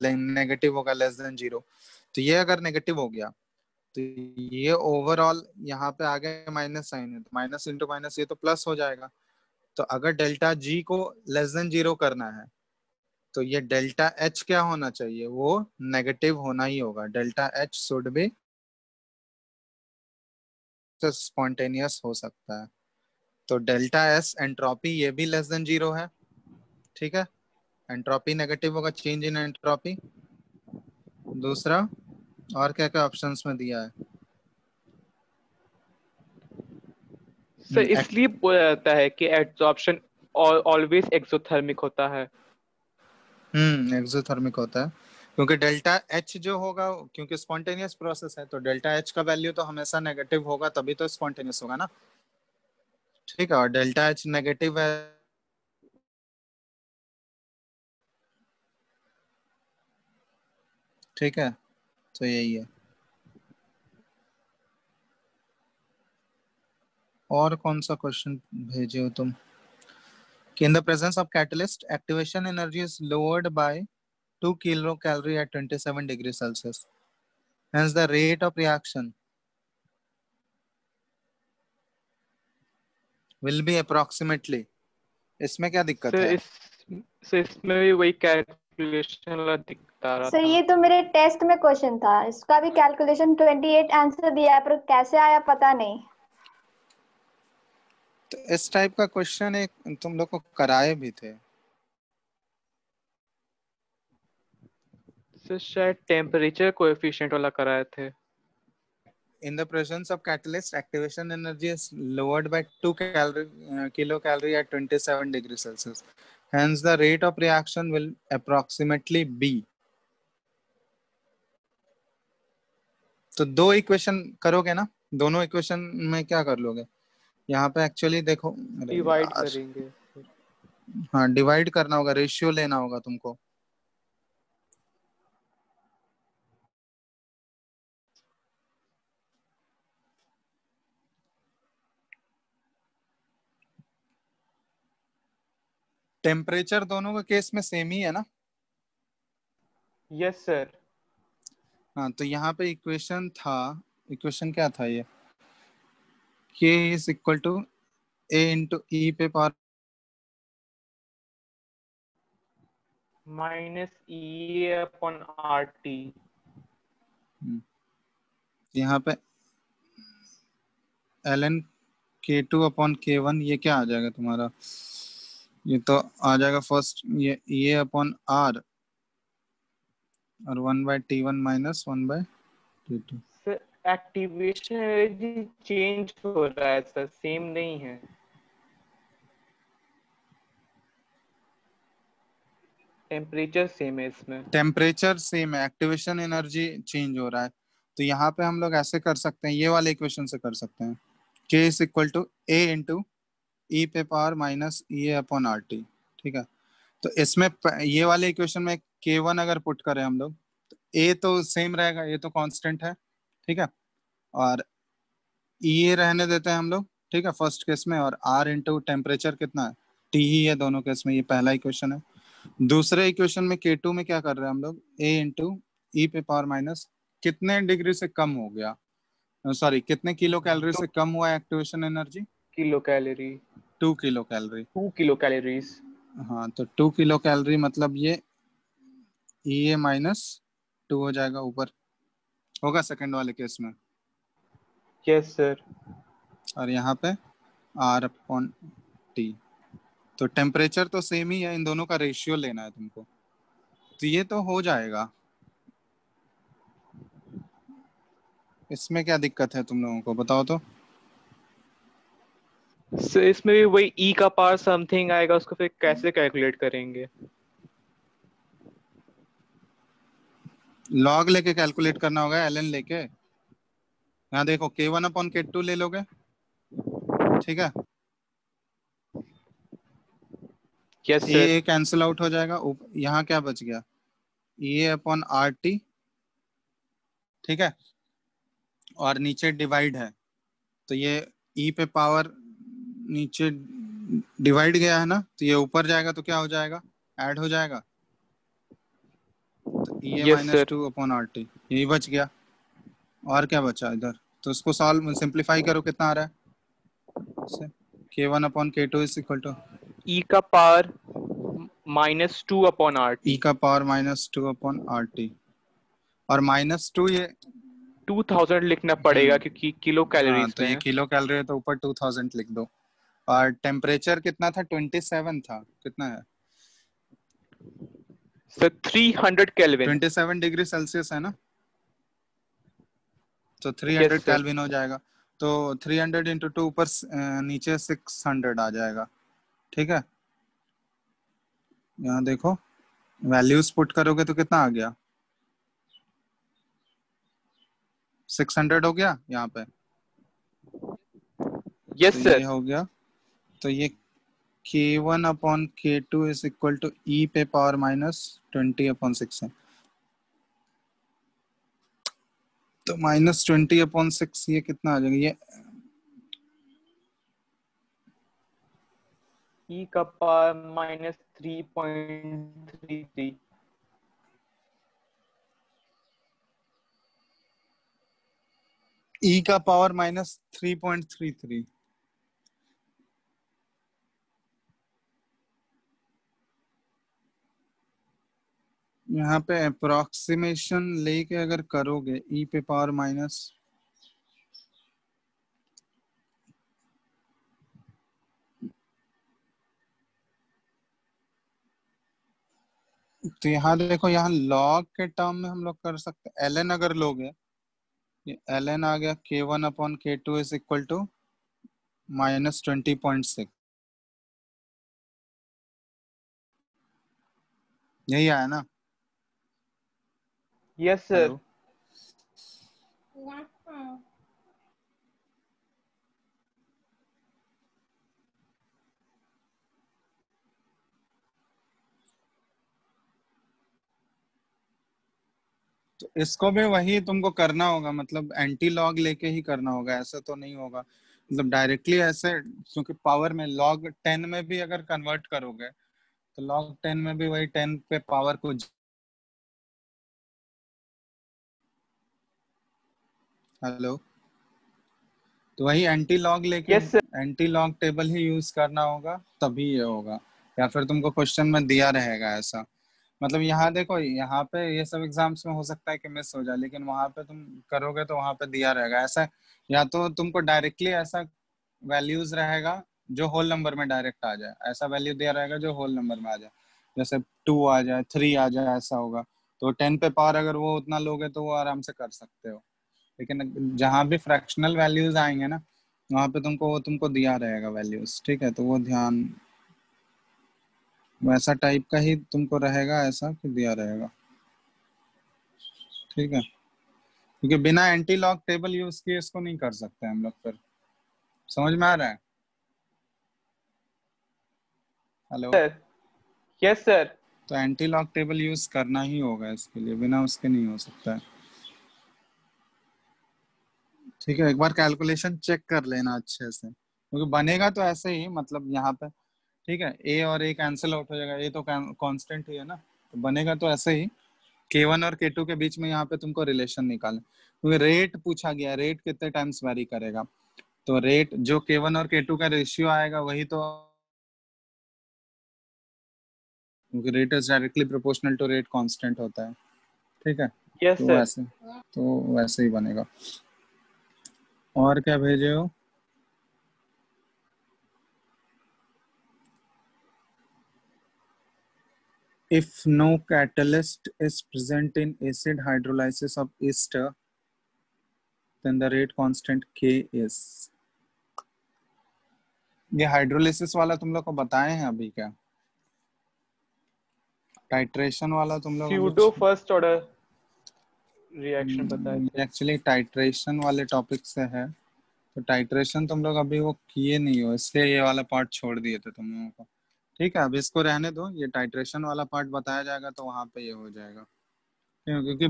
नेगेटिव होगा, लेस देन जीरो। तो ये अगर नेगेटिव हो गया तो ये ओवरऑल यहाँ पे आ गया माइनस साइन है, तो माइनस इंटू माइनस ये तो प्लस हो जाएगा। तो अगर डेल्टा जी को लेस देन जीरो करना है तो ये डेल्टा एच क्या होना चाहिए, वो नेगेटिव होना ही होगा। Delta H should be spontaneous हो सकता है। तो डेल्टा एस एंट्रोपी ये भी लेस देन जीरो है, ठीक है। एंट्रोपी नेगेटिव होगा, चेंज इन एंट्रोपी। दूसरा और क्या क्या ऑप्शंस में दिया है? सर इसलिए बोला जाता है कि एड्सॉर्प्शन ऑलवेज एक्सोथर्मिक होता है। एक्सोथर्मिक होता है, क्योंकि डेल्टा एच जो होगा, क्योंकि स्पॉन्टेनियस प्रोसेस है तो डेल्टा एच का वैल्यू तो हमेशा नेगेटिव होगा, तभी तो स्पॉन्टेनियस होगा ना, ठीक है। और डेल्टा एच नेगेटिव है, ठीक है। तो यही है। और कौन सा क्वेश्चन भेजे हो तुम? कि in the presence of catalyst activation energy is lowered by 2 kilo calorie at 27 degree Celsius, hence the rate of reaction will be approximately। इसमें क्या दिक्कत सर है? इस सर इसमें भी वही कैलकुलेशन वाला दिखता रहा सर था। ये तो मेरे टेस्ट में क्वेश्चन था, इसका भी कैलकुलेशन 28 आंसर दिया है, पर कैसे आया पता नहीं। तो इस टाइप का क्वेश्चन एक तुम लोग को कराए भी थे। सर शायद टेम्परेचर कोएफिशिएंट वाला कराए थे। In the presence of catalyst, activation energy is lowered by 2 kilocalorie at 27 degrees Celsius. Hence, the rate of reaction will approximately be। तो दो इक्वेशन करोगे ना, दोनों इक्वेशन में क्या कर लोगे? यहाँ पे एक्चुअली देखो, अरे डिवाइड यार, करेंगे फिर। हाँ डिवाइड करना होगा, रेशियो लेना होगा तुमको। टेम्परेचर दोनों के केस में सेम ही है ना? Yes sir. हाँ तो यहाँ पे इक्वेशन था, इक्वेशन क्या था ये, K is equal to A into E पे power. Minus E upon R T. यहाँ पे ln K2 अपॉन K1, ये क्या आ जाएगा तुम्हारा? ये तो आ जाएगा फर्स्ट ये अपॉन R और 1/T1 minus 1/T2। Sir activation energy change हो रहा है सर, सेम नहीं है। टेम्परेचर सेम है इसमें। टेम्परेचर सेम है, एक्टिवेशन एनर्जी चेंज हो रहा है। तो यहाँ पे हम लोग ऐसे कर सकते हैं, ये वाले इक्वेशन से कर सकते हैं, K is equal to A into E पे power minus E upon R T. ठीक है, तो इसमें ये वाले इक्वेशन में K1 अगर पुट करें हम लोग, तो A तो सेम रहेगा, ये तो कांस्टेंट है। ठीक है, और ये रहने देते हैं हम लोग। ठीक है, फर्स्ट केस में, और R इंटू टेम्परेचर कितना है, T ही है दोनों केस में, ये पहला इक्वेशन है। दूसरे इक्वेशन में K2 में क्या कर रहे हैं हम लोग, A इंटू ई पे पावर माइनस कितने डिग्री से कम हो गया, सॉरी कितने किलो कैलोरी से कम हुआ activation energy, kilo calorie. 2 kilo calorie. 2 kilo calories. हाँ, तो 2 किलो कैलोरी मतलब ये E माइनस 2 हो जाएगा, ऊपर होगा सेकंड वाले केस में। Yes sir. और यहाँ पे R अपॉन टी। तो टेम्परेचर तो सेम ही है, इन दोनों का रेशियो लेना है तुमको, तो ये तो हो जाएगा। इसमें क्या दिक्कत है तुम लोगों को, बताओ तो। सर इसमें भी वही ई का पावर समथिंग आएगा, उसको फिर कैसे कैलकुलेट करेंगे? लॉग लेके कैलकुलेट करना होगा, ln लेके। यहाँ देखो K1 अपॉन K2 ले लोगे, ठीक है, यस सर। ए कैंसिल आउट हो जाएगा, यहाँ क्या बच गया, E अपॉन आर टी। ठीक है, और नीचे डिवाइड है, तो ये ई पे पावर नीचे डिवाइड गया है ना, तो ये ऊपर जाएगा तो क्या हो जाएगा, ऐड हो जाएगा। तो E A yes minus sir. 2 upon R T, यही बच गया। और क्या बचा इधर, तो इसको सॉल्व सिंप्लीफाई करो, कितना आ रहा है, K1 upon K2 is equal to E का power -2 upon R E T. का पावर -2 अपॉन आर टी, और -2 ये 2000 लिखना पड़ेगा क्योंकि किलो हाँ, कैलोरीज तो में ये है। किलो कैलोरी है तो ऊपर 2000 लिख दो। और टेम्परेचर कितना था, 27 था, कितना है, सर 300 केल्विन। 27 डिग्री सेल्सियस है ना, तो 300 यस सर। केल्विन हो जाएगा। तो 300 इंटू 2 ऊपर नीचे 600 आ जाएगा। ठीक है, यहाँ देखो वैल्यूज पुट करोगे तो कितना आ गया, 600 हो गया यहाँ पे। तो यस ये सर। हो गया, तो ये K1 upon K2 is equal to E पे पावर -20 अपॉन 6 है। तो -20 अपॉन 6 ये कितना आ जाएगा, ये ई का पावर -3.33। ई का पावर -3.33। यहाँ पे अप्रोक्सीमेशन लेके अगर करोगे ई पे पावर माइनस, तो यहाँ देखो, यहाँ लॉग के टर्म में हम लोग कर सकते हैं, ln अगर लोगे, ये ln आ गया K1 upon K2 is equal to -20.6, यही आया ना। Yes sir. हेलो, तो इसको भी वही तुमको करना होगा, मतलब एंटी लॉग लेके ही करना होगा, ऐसा तो नहीं होगा मतलब डायरेक्टली ऐसे, क्योंकि पावर में लॉग 10 में भी अगर कन्वर्ट करोगे तो लॉग 10 में भी वही 10 पे पावर को, हेलो, तो वही एंटी लॉग लेके, yes sir. Antilog table ही यूज करना होगा, तभी ये होगा, या फिर तुमको क्वेश्चन में दिया रहेगा ऐसा। मतलब यहाँ देखो, यहाँ पे ये सब एग्जाम्स में हो सकता है कि मिस हो जाए, लेकिन वहां पे तुम करोगे तो वहां पे दिया रहेगा ऐसा, या तो तुमको डायरेक्टली ऐसा वैल्यूज रहेगा जो होल नंबर में डायरेक्ट आ जाए, ऐसा वैल्यू दिया रहेगा जो होल नंबर में आ जाए, जैसे 2 आ जाए, 3 आ जाए, ऐसा होगा। तो 10 पे पावर अगर वो उतना लोगे तो वो आराम से कर सकते हो। लेकिन जहां भी फ्रैक्शनल वैल्यूज आएंगे ना, वहां पे तुमको दिया रहेगा वैल्यूज, ठीक है। तो वो ध्यान, वैसा टाइप का ही तुमको रहेगा, ऐसा कि दिया रहेगा, ठीक है। क्योंकि बिना एंटी लॉग टेबल यूज किए इसको नहीं कर सकते हम लोग। फिर समझ में आ रहा है? हेलो। सर। Yes sir. तो एंटी लॉग टेबल यूज करना ही होगा इसके लिए, बिना उसके नहीं हो सकता है, ठीक है। एक बार कैलकुलेशन चेक कर लेना अच्छे से, क्योंकि बनेगा तो ऐसे ही, मतलब यहाँ पे, ठीक है, ए और ए कैंसिल आउट हो जाएगा, ए तो कांस्टेंट ही है ना, तो बनेगा तो ऐसे ही। K1 और K2 के बीच में यहाँ पे तुमको रिलेशन निकालना, क्योंकि रेट पूछा गया, रेट कितने टाइम्स वेरी करेगा। तो रेट जो K1 और K2 का रेशियो आएगा वही तो, क्योंकि rate is directly proportional to rate constant होता है, ठीक है। यस तो सर। वैसे ही बनेगा। और क्या भेजे हो? If no catalyst is present in acid hydrolysis of ester, then the rate constant K is। ये हाइड्रोलिसिस वाला तुम लोग को बताए हैं अभी क्या? टाइट्रेशन वाला तुम लोग अभी स्यूडो फर्स्ट ऑर्डर रिएक्शन बताए थे। एक्चुअली टाइट्रेशन वाले टॉपिक से है, तो टाइट्रेशन तुम लोग अभी वो किए नहीं हो, इसलिए ये वाला पार्ट छोड़ दिए थे तुम लोगों को, ठीक है। अब इसको रहने दो, ये टाइट्रेशन वाला पार्ट बताया जाएगा तो वहां पे ये हो जाएगा, क्योंकि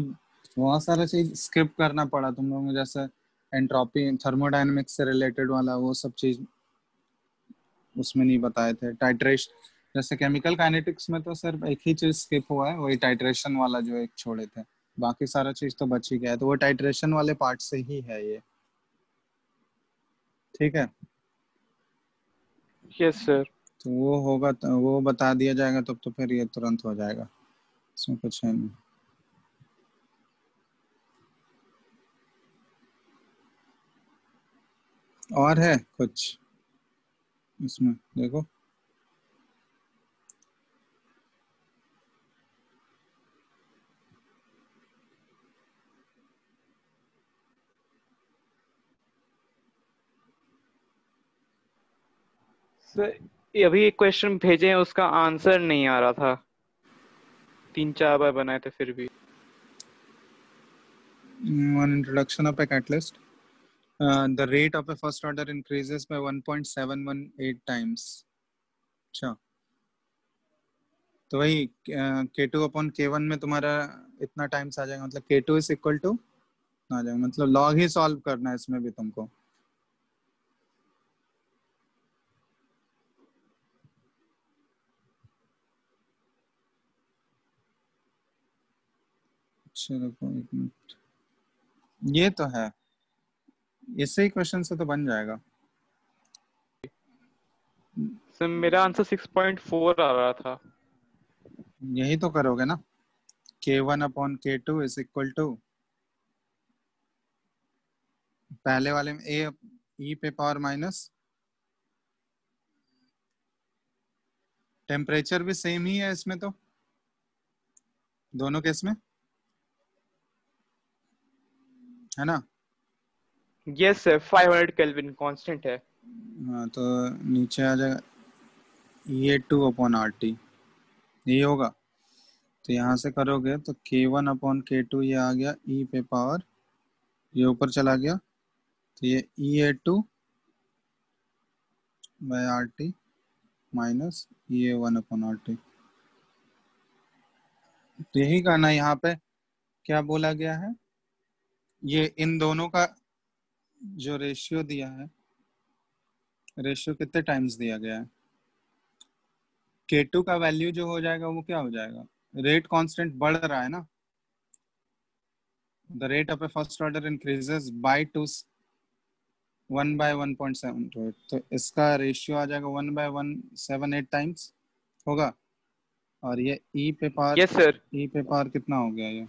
बहुत सारा चीज स्किप करना पड़ा तुम लोगों को, जैसे एंट्रोपी, थर्मोडायनेमिक्स से रिलेटेड वाला वो सब चीज उसमें नहीं बताए थे। टाइट्रेशन जैसे केमिकल काइनेटिक्स में तो सिर्फ एक ही चीज स्किप हुआ है, वही टाइट्रेशन वाला जो एक छोड़े थे, बाकी सारा चीज तो बच ही गया है। तो वो टाइट्रेशन वाले पार्ट से ही है ये, ठीक है। Yes sir. तो वो होगा तो वो बता दिया जाएगा, तब तो फिर ये तुरंत हो जाएगा, इसमें कुछ है नहीं। और है कुछ इसमें? देखो, सर ये अभी एक क्वेश्चन भेजे हैं, उसका आंसर नहीं आ रहा था, 3-4 बार बनाए थे फिर भी। one introduction of a catalyst, the rate of a first order increases by 1.718 times। अच्छा, तो वही K2 अपॉन K1 में तुम्हारा इतना टाइम्स आ जाएगा, मतलब K2 इज इक्वल टू आ जाएगा, मतलब लॉग ही सॉल्व करना है इसमें भी तुमको। अच्छा रुको एक मिनट, ये तो है, इससे ही क्वेश्चन से तो बन जाएगा। सर मेरा आंसर 6.4 आ रहा था। यही तो करोगे ना, K1 upon K2 is equal to, पहले वाले में ए ई पे पावर माइनस, टेम्परेचर भी सेम ही है इसमें तो, दोनों केस में, है ना। यस सर, 500 केल्विन कांस्टेंट है। हाँ, तो नीचे आ जाएगा E2 अपॉन RT, यही होगा। तो यहाँ से करोगे तो K1 अपॉन K2 ये आ गया ई पे पावर, ये ऊपर चला गया, तो ये E2 by RT minus E1 upon RT। तो यही करना है। यहाँ पे क्या बोला गया है, ये इन दोनों का जो रेशियो दिया है, रेशियो कितने टाइम्स दिया गया है, K2 का वैल्यू जो हो जाएगा वो क्या हो जाएगा, रेट कांस्टेंट बढ़ रहा है ना, the rate of A first order increases by 1/1.728, तो इसका रेशियो आ जाएगा 1/178 टाइम्स होगा। और ये यस सर। ई पे पावर कितना हो गया, ये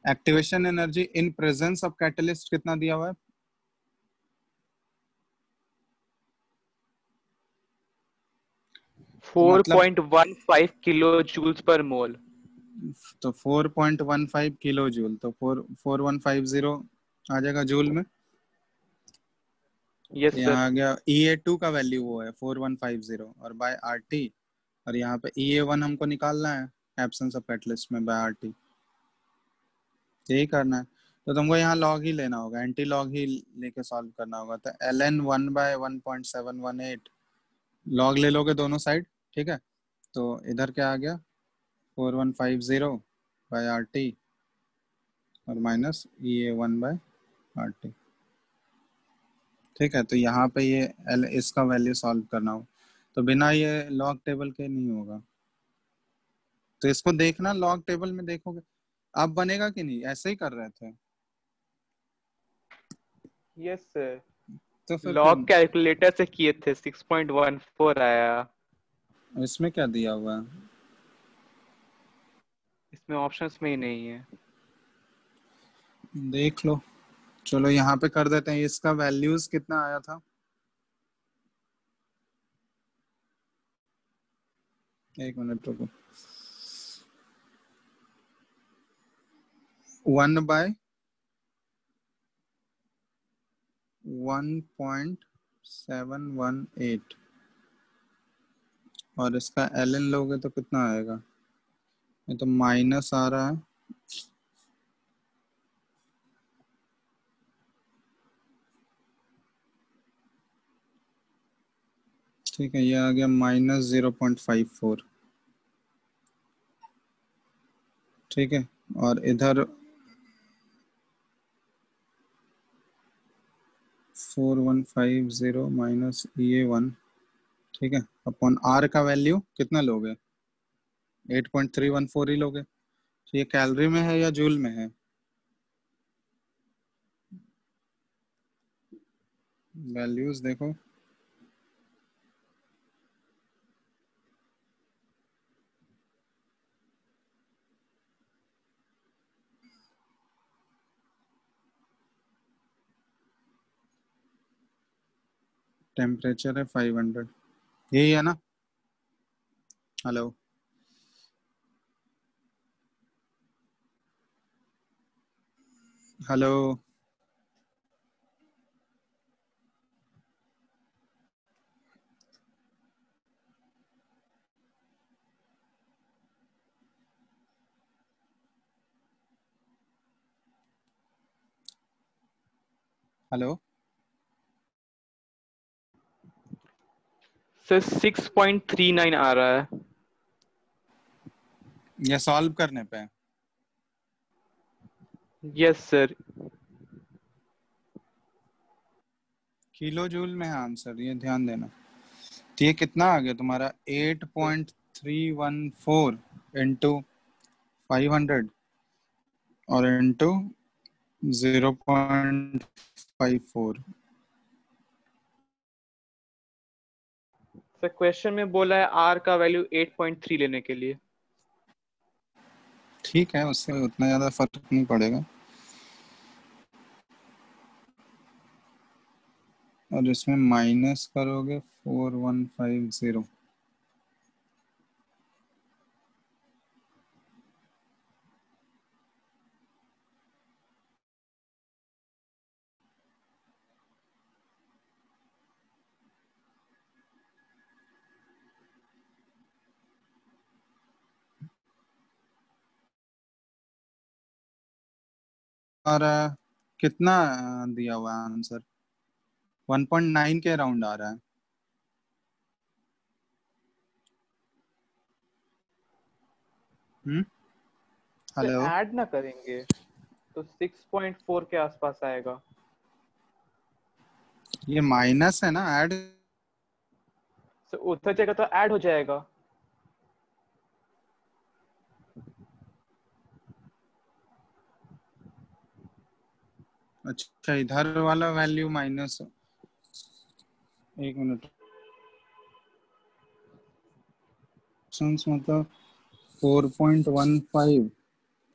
activation energy in presence of catalyst कितना दिया हुआ है, मतलब 4.15 किलो जूल्स पर मोल। तो 4.15 किलो जूल, तो 4150 आ जाएगा जूल में। Yes sir. यहाँ आ गया EA2 का वैल्यू वो है 4150 और बाय RT, और यहाँ पे EA1 हमको निकालना है एब्सेंस ऑफ कैटलिस्ट में बाय RT, यही करना है। तो तुमको यहाँ लॉग ही लेना होगा, एंटी लॉग ही लेके सॉल्व करना होगा। तो ln 1/1.718 लॉग ले लोगे दोनों साइड, ठीक है। तो इधर क्या आ गया 4150 बाय RT और माइनस EA1/RT, ठीक है। तो यहाँ पे ये इसका वैल्यू सॉल्व करना हो तो बिना ये लॉग टेबल के नहीं होगा। तो इसको देखना लॉग टेबल में देखोगे अब बनेगा कि नहीं, ऐसे ही कर रहे थे। यस सर, तो फिर लॉग कैलकुलेटर से किए थे 6.14 आया। इसमें क्या दिया हुआ है? इसमें ऑप्शंस में ही नहीं है। देख लो, चलो यहाँ पे कर देते हैं। इसका वैल्यूज कितना आया था, एक मिनट रुको। 1/1.718 और इसका ln लोगे तो कितना आएगा, ये तो माइनस आ रहा है। ठीक है, ये आ गया -0.54, ठीक है। और इधर 4150 माइनस EA1, ठीक है, अपॉन R का वैल्यू कितना लोगे, 8.314 ही लोगे। तो ये कैलोरी में है या जूल में है, वैल्यूज देखो। टेम्परेचर है 500, यही है ना। Hello, hello, hello. सर 6.39 आ रहा है। ये सॉल्व करने पे यस सर। किलो जूल में है आंसर, ये ध्यान देना। तो ये कितना आ गया तुम्हारा 8.314 इंटू 500 और इंटू 0.54। सर क्वेश्चन में बोला है आर का वैल्यू 8.3 लेने के लिए। ठीक है, उससे उतना ज़्यादा फर्क नहीं पड़ेगा। और इसमें माइनस करोगे 4150, और कितना दिया हुआ है आंसर, 1.9 के अराउंड आ रहा है। हम्म, तो हेलो। ऐड ना करेंगे तो 6.4 के आसपास आएगा। ये माइनस है ना, ऐड। सर उधर जगह तो ऐड हो जाएगा। अच्छा, इधर वाला वैल्यू माइनस, एक मिनट, मतलब 4.15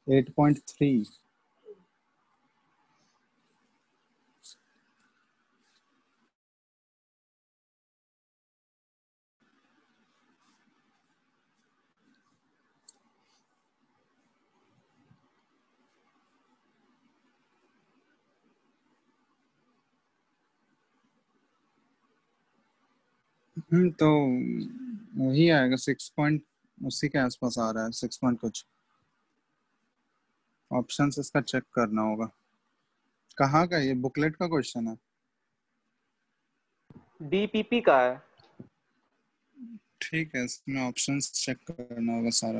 8.3, तो वही आएगा 6 पॉइंट, उसी के आसपास आ रहा है 6 पॉइंट कुछ। ऑप्शंस इसका चेक करना होगा। कहाँ का ये बुकलेट का क्वेश्चन है? डीपीपी का है। ठीक है, इसमें ऑप्शंस चेक करना होगा सारा।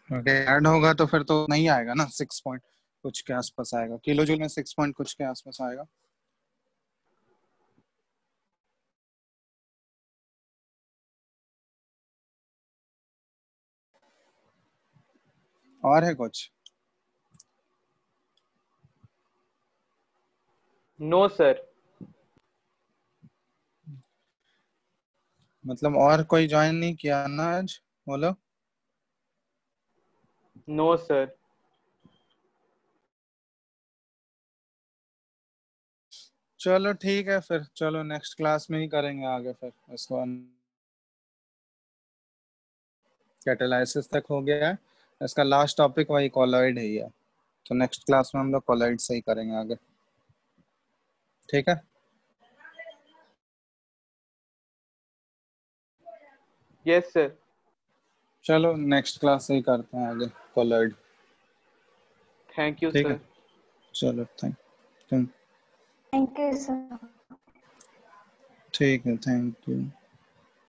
ओके, ऐड होगा तो फिर तो नहीं आएगा ना, 6 पॉइंट कुछ के आसपास आएगा, किलो जूल में 6 पॉइंट कुछ के आसपास आएगा। और है कुछ? No sir. मतलब और कोई ज्वाइन नहीं किया ना आज? बोलो। No sir. चलो ठीक है फिर, चलो नेक्स्ट क्लास में ही करेंगे आगे फिर इसको। कैटालाइसिस तक हो गया है, इसका लास्ट टॉपिक वही कॉलॉइड है ही है, तो नेक्स्ट क्लास में हम लोग कॉलॉइड से ही करेंगे आगे। ठीक है, यस सर। चलो नेक्स्ट क्लास से ही करते हैं आगे कॉलॉइड। थैंक यू ठीक है, सर। चलो थैंक। Thank you sir. ठीक है, थैंक यू।